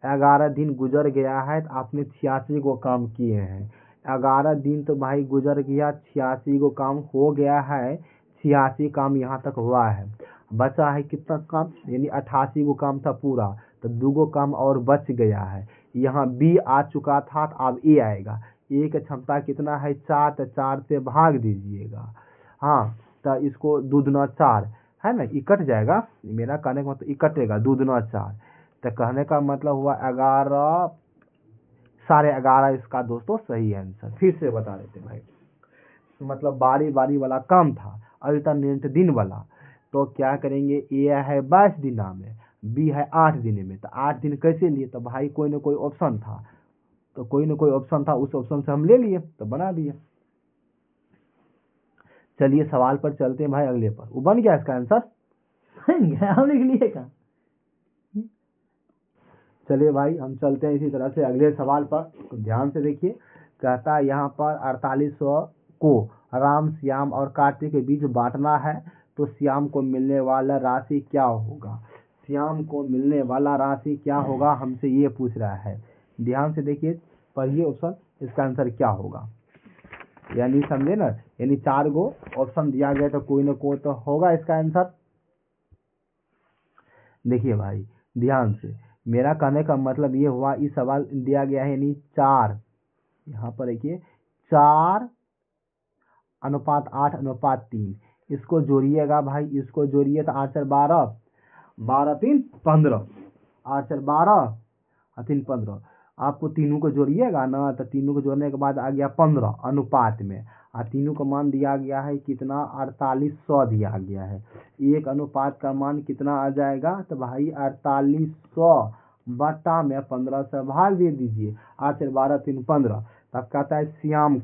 11 दिन गुजर गया है तो आपने 86 को काम किए हैं। 11 दिन तो भाई गुजर गया, 86 को काम हो गया है, 86 काम यहाँ तक हुआ है। बचा है कितना काम, यानी 88 को काम था पूरा, तो 2 काम और बच गया है। यहाँ बी आ चुका था, तो अब ए आएगा। ए की क्षमता कितना है, 4, तो 4 से भाग दीजिएगा। हाँ, तो इसको 2 दूना 4 है ना, ये कट जाएगा, मेरा कहने का मतलब ये कटेगा, 2 दूना 4, तो कहने का मतलब हुआ 11, 11.5 इसका दोस्तों सही आंसर। फिर से बता देते भाई, मतलब बारी बारी वाला काम था, अल्टरनेट दिन वाला। तो क्या करेंगे, ए है 22 दिना में, बी है 8 दिन में, तो 8 दिन कैसे लिए, तो भाई कोई ना कोई ऑप्शन था, तो कोई ना कोई ऑप्शन था, उस ऑप्शन से हम ले लिए तो बना दिए। चलिए सवाल पर चलते हैं भाई, अगले पर। वो बन गया इसका आंसर, बन गया, हम लिख लिए का। चलिए भाई हम चलते हैं इसी तरह से अगले सवाल पर। तो ध्यान से देखिए, कहता है यहाँ पर 4800 को राम, श्याम और कार्तिक के बीच बांटना है, तो श्याम को मिलने वाला राशि क्या होगा। श्याम को मिलने वाला राशि क्या होगा, हमसे ये पूछ रहा है। ध्यान से देखिए, पढ़िए ऑप्शन, इसका आंसर क्या होगा, यानी समझे ना, यानी 4 गो ऑप्शन दिया गया तो कोई ना कोई तो होगा इसका आंसर। देखिए भाई ध्यान से, मेरा कहने का मतलब ये हुआ, इस सवाल दिया गया है यानी 4, यहाँ पर देखिए 4:8:3, इसको जोड़िएगा भाई, इसको जोड़िए तो 8 4 12, 12 3 15, 8 4 12 और 3 15, आपको तीनों को जोड़िएगा ना, तो तीनों को जोड़ने के बाद आ गया 15 अनुपात में, और तीनों का मान दिया गया है कितना, 4800 दिया गया है। एक अनुपात का मान कितना आ जाएगा, तो भाई 4800 बटा में 15 से भाग दे दीजिए, 8 4 12 3 15। तब कहता है श्याम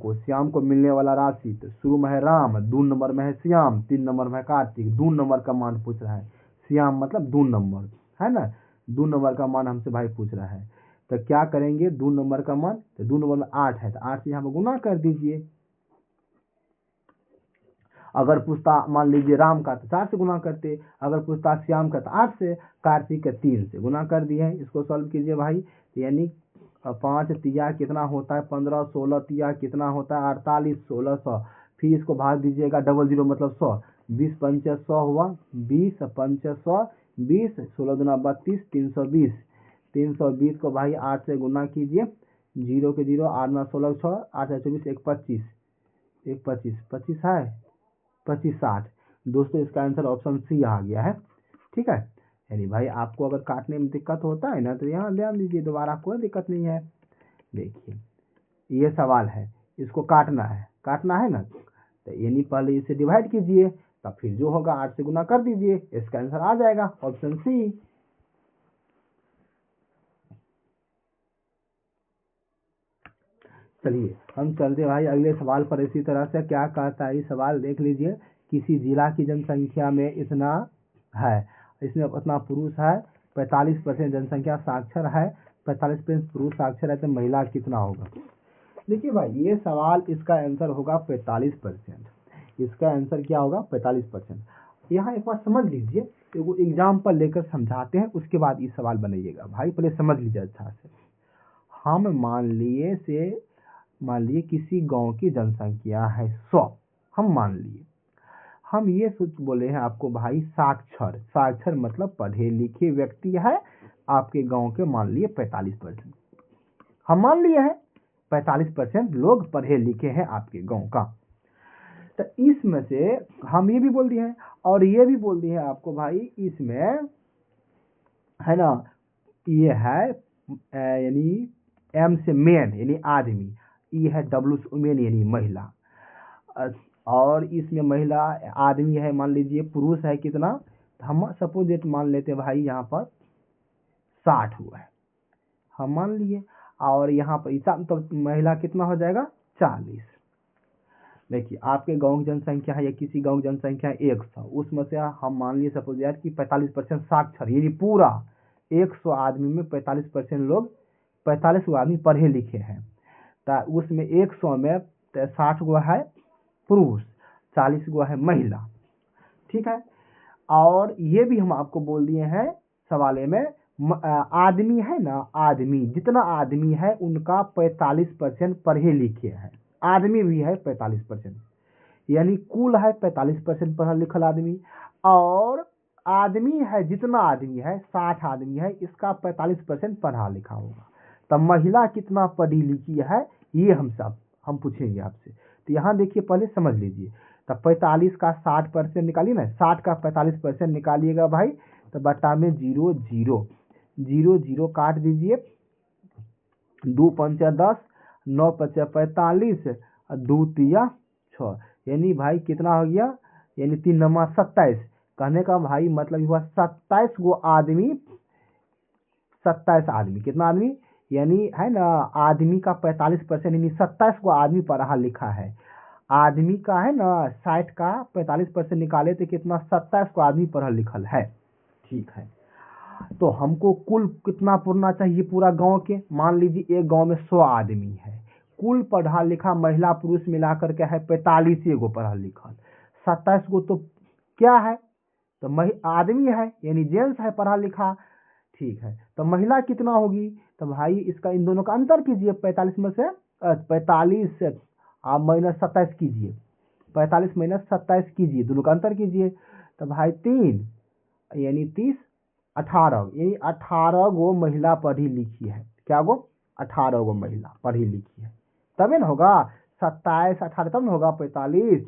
को मिलने वाला राशि, तो शुरू में है राम, 2 नंबर में है श्याम, 3 नंबर में है कार्तिक, 2 नंबर का मान पूछ रहा है। श्याम मतलब 2 नंबर है ना, 2 नंबर का मान हमसे भाई पूछ रहा है। तो क्या करेंगे, 2 नंबर का मान, तो 2 नंबर में 8 है, तो 8 से यहाँ पर गुना कर दीजिए। अगर पूछता मान लीजिए राम का, तो 4 से गुना करते, अगर पूछता श्याम का, तो 8 से, कार्तिक के 3 से गुना कर दिए हैं। इसको सॉल्व कीजिए भाई, यानी 5 तिया कितना होता है 15, 16 तिया कितना होता है 48, 1600, फिर इसको भाग दीजिएगा, 00 मतलब 100, 20 पंचे 100 हुआ, 20 पंचे 100, 20, 16 दूना 32, 320, 320 को भाई 8 से गुना कीजिए, 0 के 0, 8 9 16 6, 8 24, 1 25, 1 25, 25 है 25 60। दोस्तों इसका आंसर ऑप्शन सी आ गया है, ठीक है। यानी भाई आपको अगर काटने में दिक्कत होता है ना, तो यहाँ ध्यान दीजिए, दोबारा कोई दिक्कत नहीं है। देखिए ये सवाल है, इसको काटना है ना, तो यानी पहले इसे डिवाइड कीजिए, तब फिर जो होगा 8 से गुना कर दीजिए, इसका आंसर आ जाएगा ऑप्शन सी। चलिए हम चलते भाई अगले सवाल पर। इसी तरह से क्या कहता है, सवाल देख लीजिए, किसी जिला की जनसंख्या में इतना है, इसमें उतना पुरुष है, 45% जनसंख्या साक्षर है, 45% पुरुष साक्षर है, तो महिला कितना होगा? देखिए भाई, ये सवाल इसका आंसर होगा 45%। इसका आंसर क्या होगा? 45%। यहाँ एक बार समझ लीजिए, एगो एग्जाम्पल लेकर समझाते हैं, उसके बाद ये सवाल बनाइएगा। भाई पहले समझ लीजिए अच्छा से। हम मान लिए किसी गांव की जनसंख्या है 100। हम मान लिए, हम ये सोच बोले हैं आपको भाई साक्षर मतलब पढ़े लिखे व्यक्ति है आपके गांव के, मान लिए 45%। हम मान लिए हैं 45% लोग पढ़े लिखे हैं आपके गांव का। तो इसमें से हम ये भी बोल दिए हैं और ये भी बोल दिए हैं आपको भाई, इसमें है ना, ये है यानी एम से मेन यानी आदमी, ये है डब्ल्यू से वुमेन यानी महिला, और इसमें महिला आदमी है मान लीजिए, पुरुष है कितना, हम सपोज डेट मान लेते हैं भाई यहाँ पर 60 हुआ है, हम मान लिए, और यहाँ पर तो महिला कितना हो जाएगा? 40। देखिए आपके गांव की जनसंख्या है या किसी गांव की जनसंख्या है 100, उसमें से हम मान लिए सपोज यार कि 45% साक्षर, यानी पूरा 100 आदमी में 45% लोग, 45 गो आदमी पढ़े लिखे हैं, तो उसमें 100 में 60 गो है पुरुष, 40 गो है महिला, ठीक है। और ये भी हम आपको बोल दिए हैं सवाले में, आदमी है ना, आदमी जितना आदमी है उनका 45% पढ़े लिखे हैं, आदमी भी है 45%, यानी कुल है 45% पढ़ा लिखल आदमी, और आदमी है जितना आदमी है 60 आदमी है, इसका 45% पढ़ा लिखा होगा। तो महिला कितना पढ़ी लिखी है ये हम पूछेंगे आपसे। तो यहाँ देखिए पहले समझ लीजिए, तो 45 का 60% निकालिए ना, 60 का 45% निकालिएगा भाई, तो बटा में 0 0 0 0 काट दीजिए, 2 पंचा 10, 9 पचा 45, 2 तिया 6, यानी भाई कितना हो गया? यानी 3 नमा 27। कहने का भाई मतलब हुआ 27 गो आदमी, 27 आदमी, कितना आदमी? यानी है ना, आदमी का 45% यानी 27 को आदमी पढ़ा लिखा है। आदमी का है ना 60 का 45% निकाले तो कितना? 27 को आदमी पढ़ा लिखल है, ठीक है। तो हमको कुल कितना पढ़ना चाहिए पूरा गांव के? मान लीजिए एक गांव में 100 आदमी है, कुल पढ़ा लिखा महिला पुरुष मिलाकर के है 45 गो पढ़ा लिखल, 27 गो तो क्या है? तो आदमी है यानी जेंट्स है पढ़ा लिखा, ठीक है। तो महिला कितना होगी? तो भाई इसका इन दोनों का अंतर कीजिए, 45 में से 45 आप माइनस 27 कीजिए, 45 माइनस 27 कीजिए, दोनों का अंतर कीजिए, तो भाई 3 यानी 30, 18 यानी 18 गो महिला पढ़ी लिखी है। क्या गो? 18 गो महिला पढ़ी लिखी है, तभी न होगा 27 18 तब न होगा 45,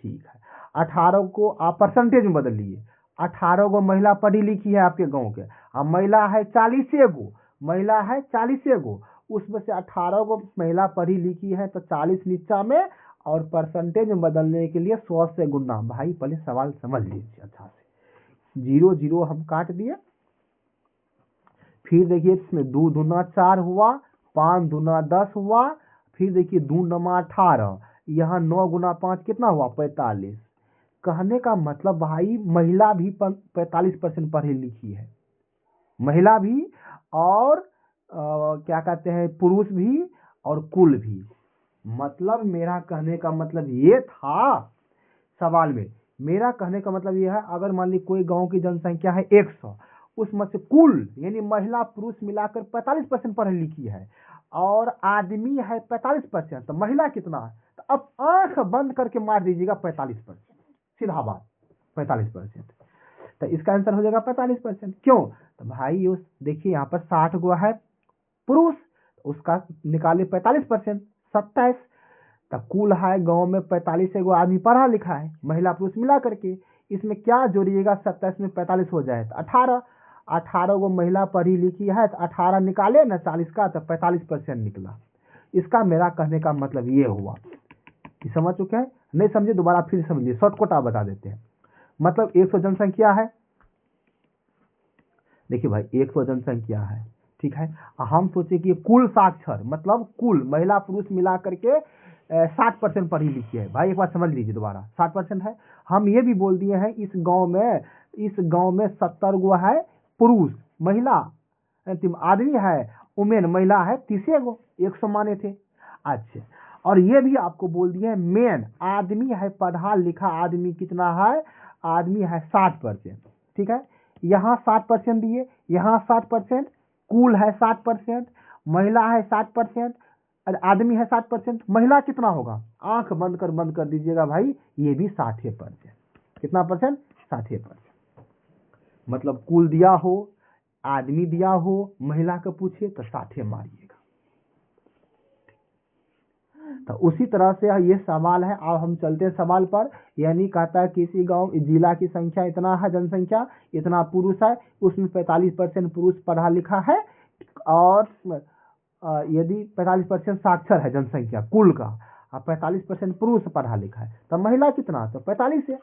ठीक है। 18 को आप परसेंटेज में बदल लिए, 18 गो महिला पढ़ी लिखी है आपके गांव के, अब महिला है 40 गो, महिला है 40 गो, उसमें से 18 गो महिला पढ़ी लिखी है, तो 40 नीचा में, और परसेंटेज में बदलने के लिए 100 से गुना। भाई पहले सवाल समझ लीजिए अच्छा से, 0 0 हम काट दिए, फिर देखिए इसमें 2 दूना 4 हुआ, 5 दूना 10 हुआ, फिर देखिए 2 नमा 18, यहाँ 9 गुना 5 कितना हुआ? 45। कहने का मतलब भाई महिला भी 45% पढ़ी लिखी है, महिला भी, और क्या कहते हैं पुरुष भी, और कुल भी। मतलब मेरा कहने का मतलब ये था सवाल में, मेरा कहने का मतलब ये है, अगर मान ली कोई गांव की जनसंख्या है 100, उसमें से कुल यानी महिला पुरुष मिलाकर 45% पढ़ी लिखी है, और आदमी है 45%, तो महिला कितना है? तो अब आंख बंद करके मार दीजिएगा 45%, सीधा बात 45%। तो इसका आंसर हो जाएगा 45%। क्यों? तो भाई उस देखिए यहाँ पर 60 गो है पुरुष, उसका निकाले 45%, 27, तब कुल है गांव में 45 गो आदमी पढ़ा लिखा है, महिला पुरुष मिला करके, इसमें क्या जोड़िएगा? 27 में 45 हो जाए तो 18, 18 गो महिला पढ़ी लिखी है, तो 18 निकाले ना 40 का, तो 45% निकला। इसका मेरा कहने का मतलब ये हुआ। समझ चुके हैं? नहीं समझे दोबारा फिर समझिए, शॉर्टकट आप बता देते हैं। मतलब 100 जनसंख्या है, देखिए भाई 100 जनसंख्या है, ठीक है। हम सोचे कि कुल साक्षर मतलब कुल महिला पुरुष मिला करके 60% पढ़ी लिखी है। भाई एक बार समझ लीजिए दोबारा, 60% है। हम ये भी बोल दिए हैं इस गांव में 70 गो है पुरुष महिला आदमी है, वुमेन महिला है 30 गो 100 माने थे। अच्छा, और ये भी आपको बोल दिए मेन आदमी है, पढ़ा लिखा आदमी कितना है, आदमी है 60%। ठीक है, यहाँ 60% दिए, यहाँ 60%, कुल है 60%, महिला है 60%, आदमी है 60%, महिला कितना होगा, आंख बंद कर दीजिएगा भाई, ये भी 60%। कितना परसेंट, 60%। मतलब कुल दिया हो, आदमी दिया हो, महिला को पूछे तो 60 मारिएगा। तो उसी तरह से ये सवाल है। अब हम चलते हैं सवाल पर। यानी कहता है किसी गांव जिला की संख्या इतना है, जनसंख्या इतना पुरुष है, उसमें 45% पुरुष पढ़ा लिखा है, और यदि 45% साक्षर है जनसंख्या कुल का, और 45% पुरुष पढ़ा लिखा है, तो महिला कितना, तो 45 है।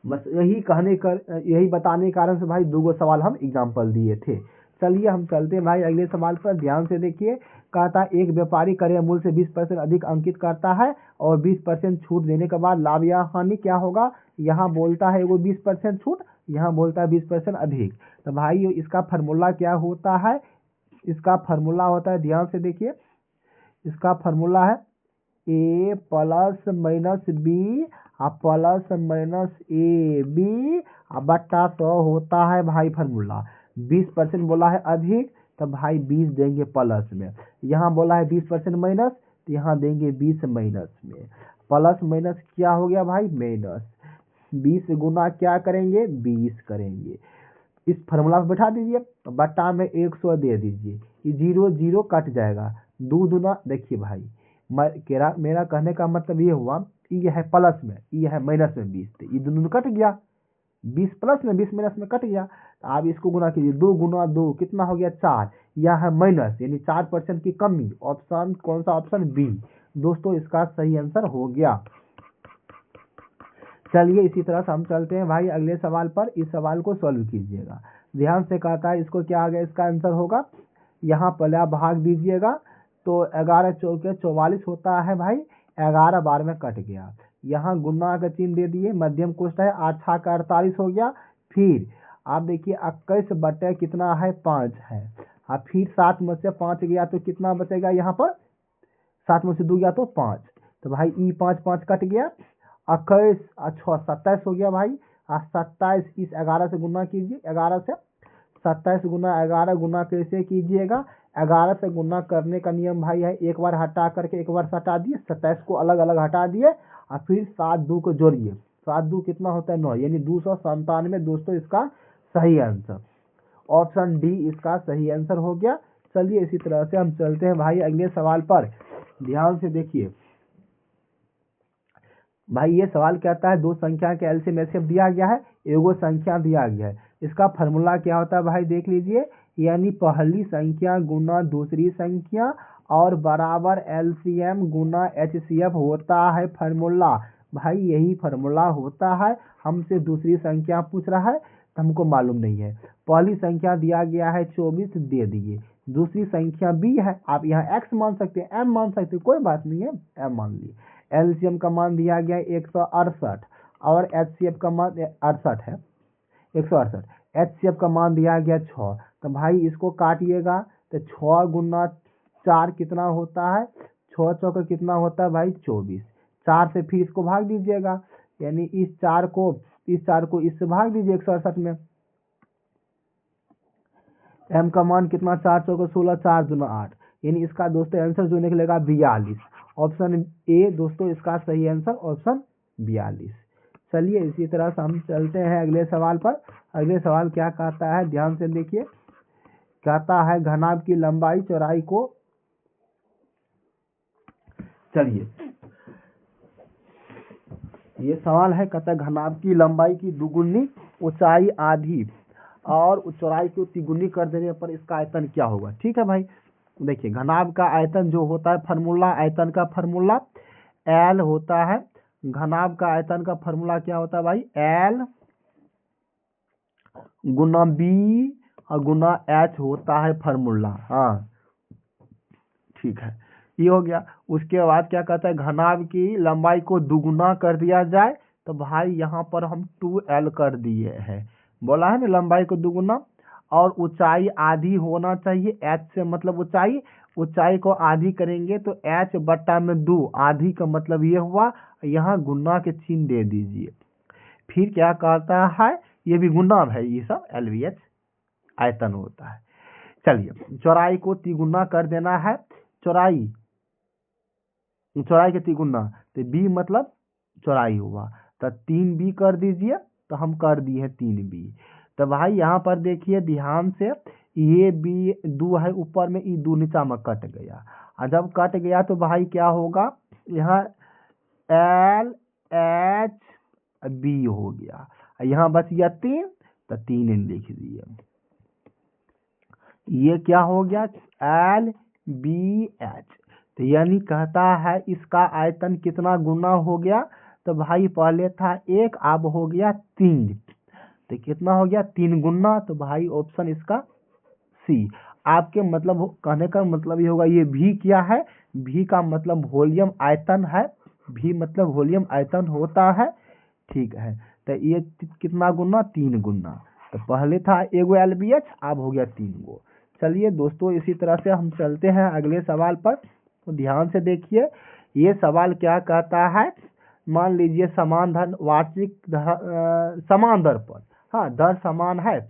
बस यही कहने कर, यही बताने के कारण से भाई 2 सवाल हम एग्जाम्पल दिए थे। चलिए हम चलते हैं भाई अगले सवाल पर, ध्यान से देखिए। कहता है एक व्यापारी क्रय मूल्य से 20% अधिक अंकित करता है और 20% छूट देने के बाद लाभ या हानि क्या होगा। यहाँ बोलता है वो 20% छूट, यहाँ बोलता है 20% अधिक। तो भाई इसका फार्मूला क्या होता है, इसका फार्मूला होता है, ध्यान से देखिए, इसका फार्मूला है A plus minus B plus minus A B बट्टा 100 होता है भाई फार्मूला। 20% बोला है अधिक, तो भाई 20 देंगे प्लस में, यहाँ बोला है 20% माइनस, तो यहाँ देंगे 20 माइनस में। प्लस माइनस क्या हो गया भाई, माइनस। 20 गुना क्या करेंगे, 20 करेंगे। इस फार्मूला पर बैठा दीजिए, बट्टा में 100 दे दीजिए, ये 0 0 कट जाएगा, 2 दूना। देखिए भाई मेरा कहने का मतलब ये हुआ, ये है प्लस में, ये है माइनस में 20, ये दोनों कट गया, 20 प्लस में 20 माइनस में कट गया। आप इसको गुना कीजिए, 2 गुना 2 कितना हो गया, 4, यह है माइनस, यानी 4% की कमी। ऑप्शन कौन सा, ऑप्शन बी दोस्तों इसका सही आंसर हो गया। चलिए इसी तरह से हम चलते हैं भाई अगले सवाल पर। इस सवाल को सॉल्व कीजिएगा, ध्यान से। कहता है इसको क्या आ गया, इसका आंसर होगा, यहाँ पहले आप भाग दीजिएगा, तो 11 चौके 44 होता है भाई, 11 बार में कट गया, यहाँ गुना का चिन्ह दे दिए, मध्यम कोष्ठ है, 8 6 का 48 हो गया। फिर आप देखिए 21 बटे कितना है, 5 है, फिर 7 में से 5 गया तो कितना बचेगा, यहाँ पर 7 में से 2 गया तो 5, तो भाई ई 5 5 कट गया, 21 6 27 हो गया भाई, 27 इस 11 से गुना कीजिए, 11 से 27 गुना 11 गुना कैसे कीजिएगा, 11 से गुना करने का नियम भाई है, एक बार हटा करके एक बार हटा दिए, 27 को अलग अलग हटा दिए, और फिर 7 2 को जोड़िए, 7 2 कितना होता है 9, यानी 297 दोस्तों इसका सही आंसर। ऑप्शन डी इसका सही आंसर हो गया। चलिए इसी तरह से हम चलते हैं भाई अगले सवाल पर, ध्यान से देखिए भाई। ये सवाल कहता है 2 संख्या के एलसीएम एचसीएफ दिया गया है, एगो संख्या दिया गया है, इसका फार्मूला क्या होता है भाई, देख लीजिए। यानी पहली संख्या गुना दूसरी संख्या और बराबर एलसीएम गुना एचसीएफ होता है फार्मूला। भाई यही फार्मूला होता है, हमसे दूसरी संख्या पूछ रहा है तो हमको मालूम नहीं है। पहली संख्या दिया गया है 24 दे दिए, दूसरी संख्या बी है, आप यहाँ एक्स मान सकते हैं, एम मान सकते हैं, कोई बात नहीं है, एम मान लिए। एलसीएम का मान दिया गया है 168 और एचसीएफ का मान 68 है, 168, एचसीएफ का मान दिया गया 6, तो भाई इसको काटिएगा तो 6 गुना 4 कितना होता है, 6 चौका कितना होता है भाई 24, 4 से फिर इसको भाग दीजिएगा, यानी इस 4 को इससे भाग दीजिए 168 में। एम का मान कितना, 4 चौका 16, 4 दूना 8, यानी इसका दोस्तों आंसर जो निकलेगा 42। ऑप्शन ए दोस्तों इसका सही आंसर ऑप्शन 42। चलिए इसी तरह से हम चलते हैं अगले सवाल पर। अगले सवाल क्या कहता है, ध्यान से देखिए। कहता है घनाभ की लंबाई चौड़ाई को, चलिए ये सवाल है, कहता है घनाभ की लंबाई की दुगुनी ऊंचाई आधी और चौड़ाई को तिगुनी कर देने पर इसका आयतन क्या होगा। ठीक है भाई, देखिए घनाभ का आयतन जो होता है फार्मूला, आयतन का फार्मूला एल होता है, घनाभ का आयतन का फार्मूला क्या होता है भाई, एल गुना बी और गुना एच होता है फार्मूला। हाँ ठीक है, ये हो गया। उसके बाद क्या कहता है, घनाभ की लंबाई को दुगुना कर दिया जाए, तो भाई यहाँ पर हम 2L कर दिए हैं, बोला है ना, लंबाई को दुगुना और ऊंचाई आधी होना चाहिए। h से मतलब ऊंचाई, ऊंचाई को आधी करेंगे तो h बट्टा में 2, आधी का मतलब ये हुआ, यहाँ गुना के चिन्ह दे दीजिए। फिर क्या कहता है, ये भी गुना है, ये सब LVH आयतन होता है। चलिए चौड़ाई को तिगुना कर देना है, चौड़ाई के तिगुना, तो b मतलब चौड़ाई हुआ, तो 3b कर दीजिए, तो हम कर दिए हैं 3b। तो भाई यहाँ पर देखिए ध्यान से, ये b 2 है ऊपर में, ये 2 नीचा में कट गया, और जब कट गया तो भाई क्या होगा, यहाँ LHB हो गया, यहाँ बच गया 3, तो 3 लिख दिए। ये क्या हो गया, LBH। तो यानी कहता है इसका आयतन कितना गुना हो गया, तो भाई पहले था 1, अब हो गया 3, तो कितना हो गया 3 गुना, तो भाई ऑप्शन इसका सी। आपके मतलब कहने का मतलब ये होगा, ये भी क्या है, भी का मतलब वॉल्यूम आयतन है, भी मतलब वॉल्यूम आयतन होता है, ठीक है। तो ये कितना गुना, 3 गुना, तो पहले था एगो LBH, अब हो गया 3 गो। चलिए दोस्तों इसी तरह से हम चलते हैं अगले सवाल पर, तो ध्यान से देखिए। ये सवाल क्या कहता है, मान लीजिए समान धन वार्षिक समान दर पर, हाँ दर समान है,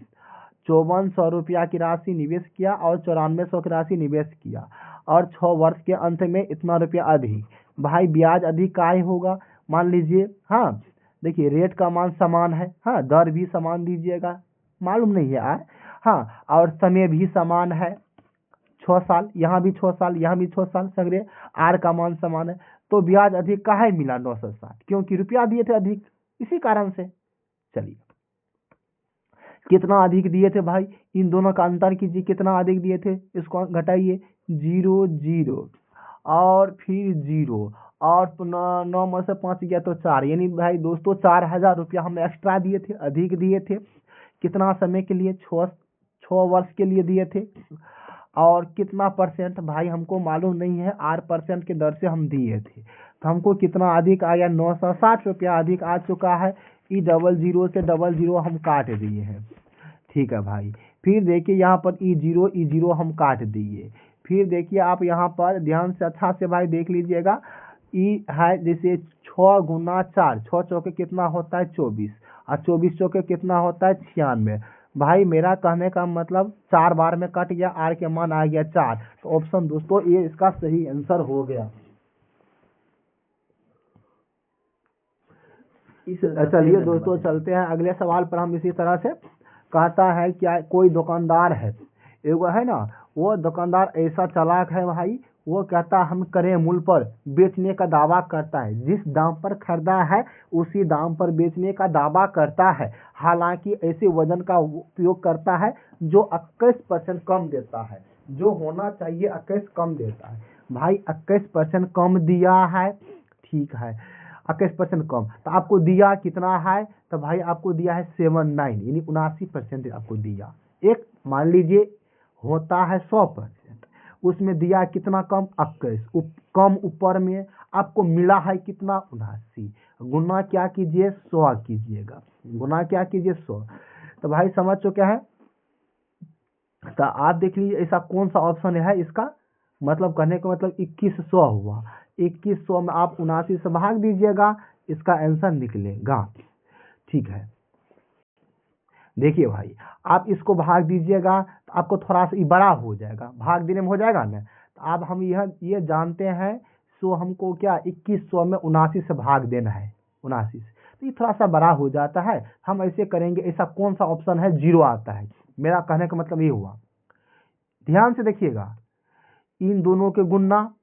5400 रुपया की राशि निवेश किया और 9400 की राशि निवेश किया, और 6 वर्ष के अंत में इतना रुपया अधिक। भाई ब्याज अधिक काय होगा, मान लीजिए, हाँ देखिए रेट का मान समान है, हाँ दर भी समान दीजिएगा, मालूम नहीं है यार, हाँ और समय भी समान है, 6 साल, यहाँ भी 6 साल, यहाँ भी 6 साल, सगरे आर का मान समान है, तो ब्याज अधिक काहे मिला 960, क्योंकि रुपया दिए थे अधिक, इसी कारण से। चलिए कितना अधिक दिए थे भाई, इन दोनों का अंतर कीजिए, कितना अधिक दिए थे, इसको घटाइए, 0 0 और फिर 0, और 9 में से 5 गया तो 4, यानी भाई दोस्तों 4000 रुपया हम एक्स्ट्रा दिए थे, अधिक दिए थे। कितना समय के लिए, 6 वर्ष के लिए दिए थे, और कितना परसेंट भाई हमको मालूम नहीं है, 8% के दर से हम दिए थे, तो हमको कितना अधिक आया, 960 रुपया अधिक आ चुका है। ई 00 से 00 हम काट दिए हैं, ठीक है भाई। फिर देखिए यहाँ पर ई जीरो हम काट दिए। फिर देखिए आप यहाँ पर ध्यान से अच्छा से भाई देख लीजिएगा, ई है जैसे 6 गुना 4, 6 चौके कितना होता है 24, और 24 चौके कितना होता है 96। भाई मेरा कहने का मतलब 4 बार में कट गया, आर के मान आ गया 4, तो ऑप्शन दोस्तों ये इसका सही आंसर हो गया। चलिए दोस्तों चलते हैं अगले सवाल पर। हम इसी तरह से कहता है क्या, कोई दुकानदार है, एगो है ना, वो दुकानदार ऐसा चालाक है भाई, वो कहता हम करें मूल्य पर बेचने का दावा करता है, जिस दाम पर खरीदा है उसी दाम पर बेचने का दावा करता है, हालांकि ऐसे वजन का उपयोग करता है जो 21% कम देता है, जो होना चाहिए 21 कम देता है। भाई 21% कम दिया है, ठीक है 21% कम, तो आपको दिया कितना है, तो भाई आपको दिया है 79, यानी 79% आपको दिया। एक मान लीजिए होता है 100%, उसमें दिया कितना कम, 21, कम ऊपर में आपको मिला है कितना, 79, गुना क्या कीजिए 100 कीजिएगा, गुना क्या कीजिए 100। तो भाई समझ चुके हैं, तो आप देख लीजिए ऐसा कौन सा ऑप्शन है इसका, मतलब कहने का मतलब 2100 हुआ, 2100 में आप 79 से भाग दीजिएगा, इसका आंसर निकलेगा, ठीक है। देखिए भाई आप इसको भाग दीजिएगा तो आपको थोड़ा सा बड़ा हो जाएगा, भाग देने में हो जाएगा ना, तो अब हम ये जानते हैं, सो हमको क्या 2100 में 79 से भाग देना है, 79 से, तो ये थोड़ा सा बड़ा हो जाता है, हम ऐसे करेंगे। ऐसा कौन सा ऑप्शन है, 0 आता है, मेरा कहने का मतलब ये हुआ। ध्यान से देखिएगा, इन दोनों के गुना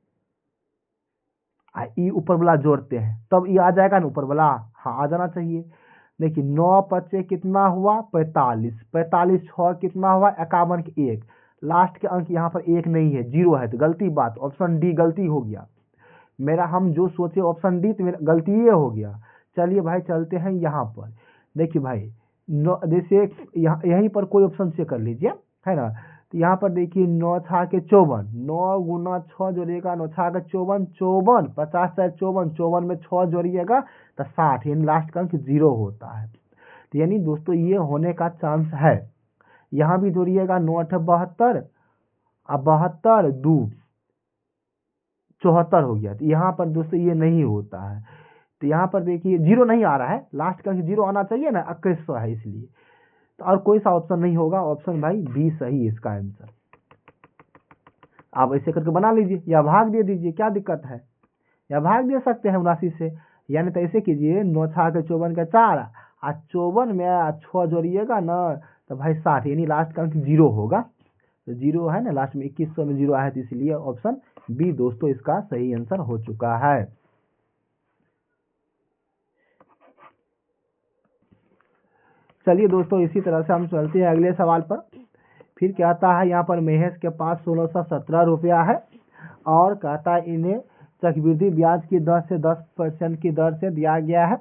ई ऊपर वाला जोड़ते हैं तब ये आ जाएगा ना ऊपर वाला, हाँ आ जाना चाहिए। देखिए 9 पचे कितना हुआ 45, 45 6 कितना हुआ 51 के 1, लास्ट के अंक यहाँ पर 1 नहीं है 0 है, तो गलती बात, ऑप्शन डी गलती हो गया मेरा, हम जो सोचे ऑप्शन डी तो मेरा गलती ये हो गया। चलिए भाई चलते हैं यहाँ पर, देखिए भाई जैसे यहीं पर कोई ऑप्शन से कर लीजिए, है ना, तो यहाँ पर देखिए 9 छा के 54, 9 गुना 6 जोड़िएगा, 9 छा के 54, 54 50 54, 54 में 6 जोड़िएगा तो 60, यानी लास्ट का अंक 0 होता है। तो यानी दोस्तों ये होने का चांस है। यहाँ भी जोड़िएगा 9 8 72 अब 72 2 74 हो गया। तो यहाँ पर दोस्तों ये नहीं होता है। तो यहाँ पर देखिए 0 नहीं आ रहा है, लास्ट का 0 आना चाहिए ना, 2100 है इसलिए। तो और कोई सा ऑप्शन नहीं होगा, ऑप्शन भाई बी सही इसका आंसर। आप ऐसे करके बना लीजिए या भाग दे दीजिए, क्या दिक्कत है, या भाग दे सकते हैं 79 से। यानी तो ऐसे कीजिए 9 6 के 54 का 4 और 54 में 6 जोड़िएगा ना तो भाई 60, यानी लास्ट का अंक 0 होगा। तो 0 है ना लास्ट में, 2100 में 0 आया, तो इसलिए ऑप्शन बी दोस्तों इसका सही आंसर हो चुका है। चलिए दोस्तों इसी तरह से हम चलते हैं अगले सवाल पर। फिर कहता है यहाँ पर महेश के पास 1617 रुपया है और कहता है इन्हें चक्रवृद्धि ब्याज की दर से 10% की दर से दिया गया है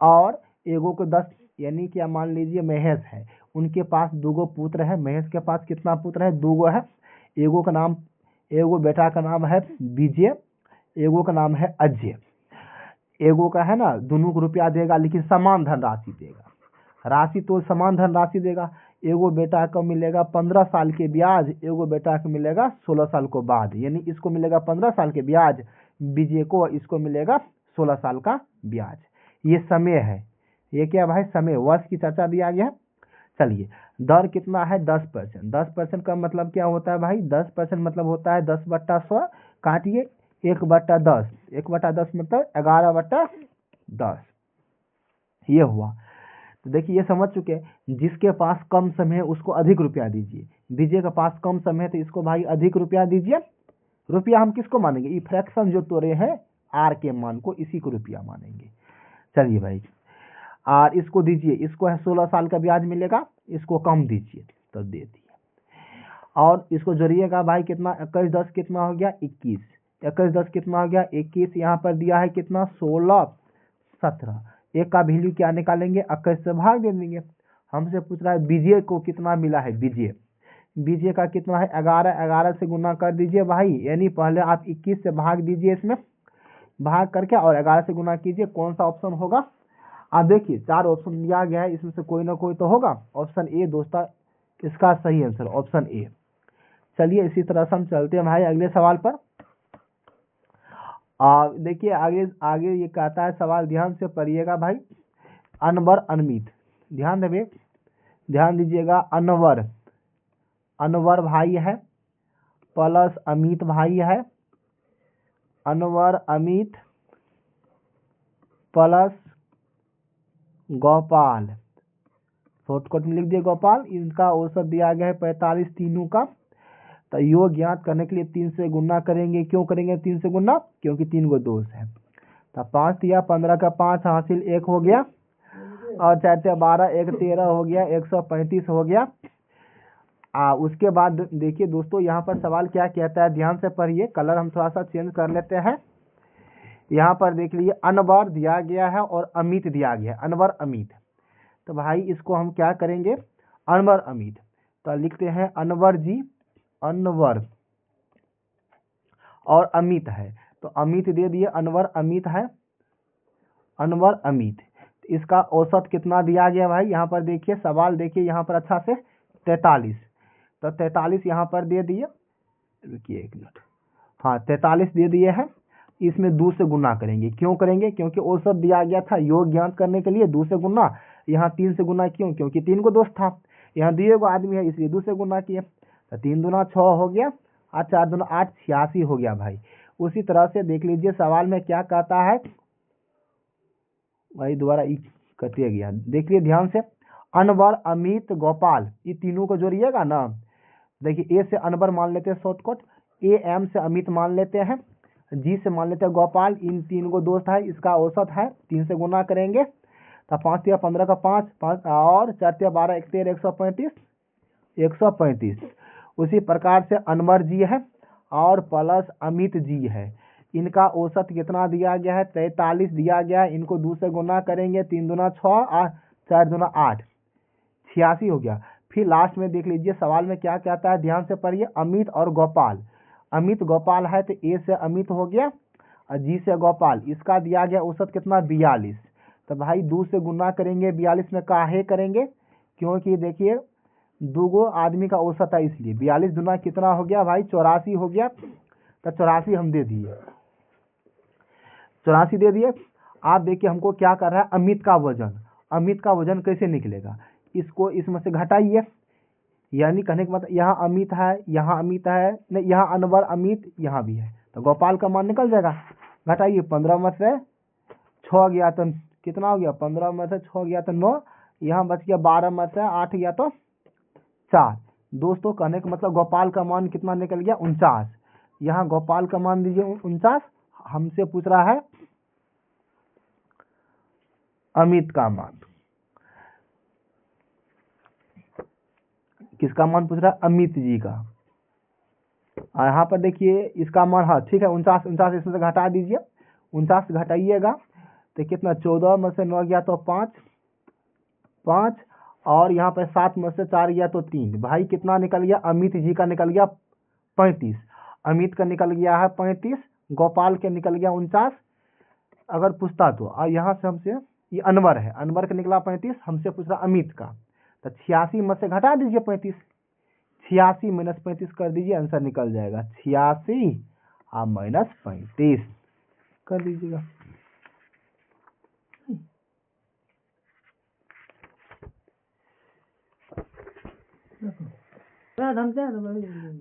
और एगो को 10, यानी क्या मान लीजिए महेश है, उनके पास 2 गो पुत्र है। महेश के पास कितना पुत्र है, 2 गो है। एगो का नाम, एगो बेटा का नाम है विजय, एगो का नाम है अजय। एगो का है ना दोनों को रुपया देगा लेकिन समान धनराशि देगा, राशि तो समान धनराशि देगा। एगो बेटा को मिलेगा 15 साल के ब्याज, एगो बेटा को मिलेगा 16 साल को बाद, यानी इसको मिलेगा 15 साल के ब्याज, विजय को इसको मिलेगा 16 साल का ब्याज। ये समय है, ये क्या भाई समय, वर्ष की चर्चा दिया गया है। चलिए दर कितना है 10%। 10% का मतलब क्या होता है भाई, 10% मतलब होता है 10/100, काटिए 1/10, 1/10 मतलब 11/10, ये हुआ। तो देखिए ये समझ चुके हैं, जिसके पास कम समय है उसको अधिक रुपया दीजिए। विजय के पास कम समय है तो इसको भाई अधिक रुपया दीजिए। रुपया हम किसको मानेंगे, ये फ्रैक्शन जो तोड़े हैं आर के मान को, इसी को रुपया मानेंगे। चलिए भाई और इसको दीजिए, इसको है 16 साल का ब्याज मिलेगा, इसको कम दीजिए तो दे दिए। और इसको जोड़िएगा भाई कितना, 21 10 कितना हो गया 21, 21 10 कितना हो गया 21, यहाँ पर दिया है कितना 16 17, एक का वैल्यू क्या निकालेंगे 21 से भाग दे देंगे। हमसे पूछ रहा है विजय को कितना मिला है, विजय, विजय का कितना है 11, 11 से गुना कर दीजिए भाई, यानी पहले आप 21 से भाग दीजिए, इसमें भाग करके और 11 से गुना कीजिए। कौन सा ऑप्शन होगा, आप देखिए 4 ऑप्शन दिया गया है, इसमें से कोई ना कोई तो होगा। ऑप्शन ए दोस्तों इसका सही आंसर, ऑप्शन ए। चलिए इसी तरह से हम चलते हैं भाई अगले सवाल पर। देखिए आगे आगे ये कहता है सवाल, ध्यान से पढ़िएगा भाई। अनवर अनमित, ध्यान देवे, ध्यान दीजिएगा। अनवर, अनवर भाई है प्लस अमित भाई है, अनवर अमित प्लस गोपाल, शॉर्टकट में लिख दिए गोपाल। इनका औसत दिया गया है 45 तीनों का। तो योग ज्ञात करने के लिए 3 से गुना करेंगे। क्यों करेंगे 3 से गुना, क्योंकि 3 को दोष है। तो 5 दिया 15 का 5 हासिल 1 हो गया और 4 12 1 13 हो गया, 135 हो गया। उसके बाद देखिए दोस्तों यहाँ पर सवाल क्या कहता है, ध्यान से पढ़िए। कलर हम थोड़ा सा चेंज कर लेते हैं। यहाँ पर देख लीजिए अनवर दिया गया है और अमित दिया गया है, अनवर अमित। तो भाई इसको हम क्या करेंगे, अनवर अमित, तो लिखते हैं अनवर जी, अनवर और अमित है तो अमित दे दिए, अनवर अमित है, अनवर अमित। इसका औसत कितना दिया गया भाई, यहाँ पर देखिए सवाल देखिए यहाँ पर अच्छा से 43, तो 43 यहाँ पर दे दिए, रुकिए 1 मिनट, हाँ 43 दे दिए हैं। इसमें 2 से गुना करेंगे। क्यों करेंगे, क्योंकि औसत दिया गया था, योग ज्ञात करने के लिए 2 से गुना। यहाँ 3 से गुना क्यों, क्योंकि 3 को दोष था, यहाँ दिए गो आदमी है इसलिए 2 से गुना किए। तो 3 दूना 6 हो गया और 4 दूना 8, 86 हो गया भाई। उसी तरह से देख लीजिए सवाल में क्या कहता है भाई, दोबारा कटिए गया, देखिए ध्यान से। अनवर अमित गोपाल, ये तीनों को जोड़िएगा ना। देखिए ए से अनवर मान लेते हैं शॉर्टकट, ए एम से अमित मान लेते हैं, जी से मान लेते हैं गोपाल। इन 3 को दोस्त है, इसका औसत है, 3 से गुना करेंगे। तो 5 या 15 का 5 5 और 4 या 12 1 13 135 135। उसी प्रकार से अनवर जी है और प्लस अमित जी है, इनका औसत कितना दिया गया है 43 दिया गया है। इनको 2 से गुना करेंगे, 3 दूना 6 और 4 दूना 8, 86 हो गया। फिर लास्ट में देख लीजिए सवाल में क्या कहता है, ध्यान से पढ़िए। अमित और गोपाल, अमित गोपाल है तो ए से अमित हो गया और जी से गोपाल, इसका दिया गया औसत कितना 42। तो भाई 2 से गुना करेंगे 42 में काहे करेंगे, क्योंकि देखिए 2 आदमी का औसत है, इसलिए 42 गुना कितना हो गया भाई 84 हो गया। तो 84 हम दे दिए, 84 दे दिए। आप देखिए हमको क्या कर रहा है, अमित का वजन। अमित का वजन कैसे निकलेगा, इसको इसमें से घटाइए, यानी कहने का मतलब यहाँ अमित है, यहाँ अमित है, नहीं यहाँ अनवर अमित यहाँ भी है, तो गोपाल का मान निकल जाएगा। घटाइए 15 में से 6 गया तो कितना हो गया, 15 में से 6 गया तो 9, यहाँ बच गया 12 में से 8 गया तो 4। दोस्तों कहने का मतलब गोपाल का मान कितना निकल गया 49। यहाँ गोपाल का मान दीजिए 49, हमसे पूछ रहा है अमित का मान। किसका मान पूछ रहा है, अमित जी का। यहाँ पर देखिए इसका मान, हाँ ठीक है 49, 49 इसमें से घटा दीजिए, 49 घटाइएगा तो कितना 14 में से 9 गया तो 5, और यहाँ पर 7 में से 4 गया तो 3। भाई कितना निकल गया, अमित जी का निकल गया 35, अमित का निकल गया है 35, गोपाल के निकल गया 49। अगर पूछता तो, और यहाँ से हमसे ये अनवर है, अनवर का निकला 35, हमसे पूछ रहा अमित का, तो 86 में से घटा दीजिए 35, 86 माइनस 35 कर दीजिए, आंसर निकल जाएगा 86 और माइनस 35 कर दीजिएगा।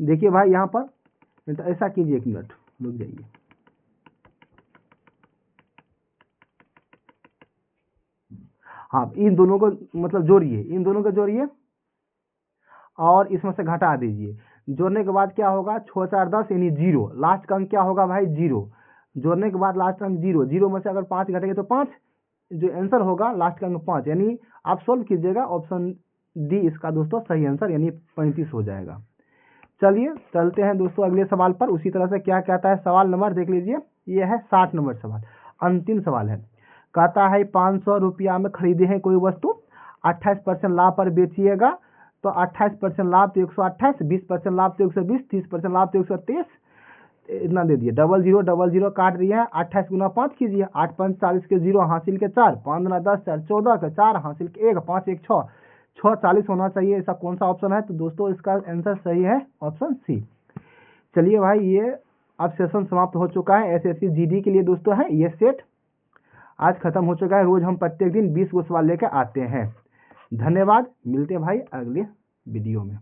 देखिए भाई यहाँ पर तो ऐसा कीजिए, 1 मिनट रुक जाइए। हाँ इन दोनों को मतलब जोड़िए, इन दोनों को जोड़िए और इसमें से घटा दीजिए। जोड़ने के बाद क्या होगा, 6 4 10 यानी 0, लास्ट का अंक क्या होगा भाई 0। जोड़ने के बाद लास्ट अंक 0, 0 में से अगर 5 घटेंगे तो 5, जो आंसर होगा लास्ट का अंक 5, यानी आप सोल्व कीजिएगा, ऑप्शन डी इसका दोस्तों सही आंसर, यानी 35 हो जाएगा। चलिए चलते हैं दोस्तों अगले सवाल पर। उसी तरह से क्या कहता है, सवाल नंबर देख लीजिए, ये है 60 नंबर सवाल, अंतिम सवाल है। कहता है 500 रुपया में खरीदे हैं कोई वस्तु, 28% लाभ पर बेचिएगा, तो 28% लाभ तो 128, 20% लाभ तो 120, 30% लाभ तो 130, इतना दे दिए। 00 00 काट दिए हैं, 28 गुना 5 कीजिए, 8 5 40 के 0 हासिल के 4, 5 गुना 10 4 14 के 4 हासिल के 1, 5 1 6, 6 40 होना चाहिए। ऐसा कौन सा ऑप्शन है, तो दोस्तों इसका आंसर सही है ऑप्शन सी। चलिए भाई ये अब सेशन समाप्त हो चुका है, एसएससी जीडी के लिए दोस्तों है ये सेट आज खत्म हो चुका है। रोज हम प्रत्येक दिन 20 सवाल लेकर आते हैं। धन्यवाद, मिलते हैं भाई अगले वीडियो में।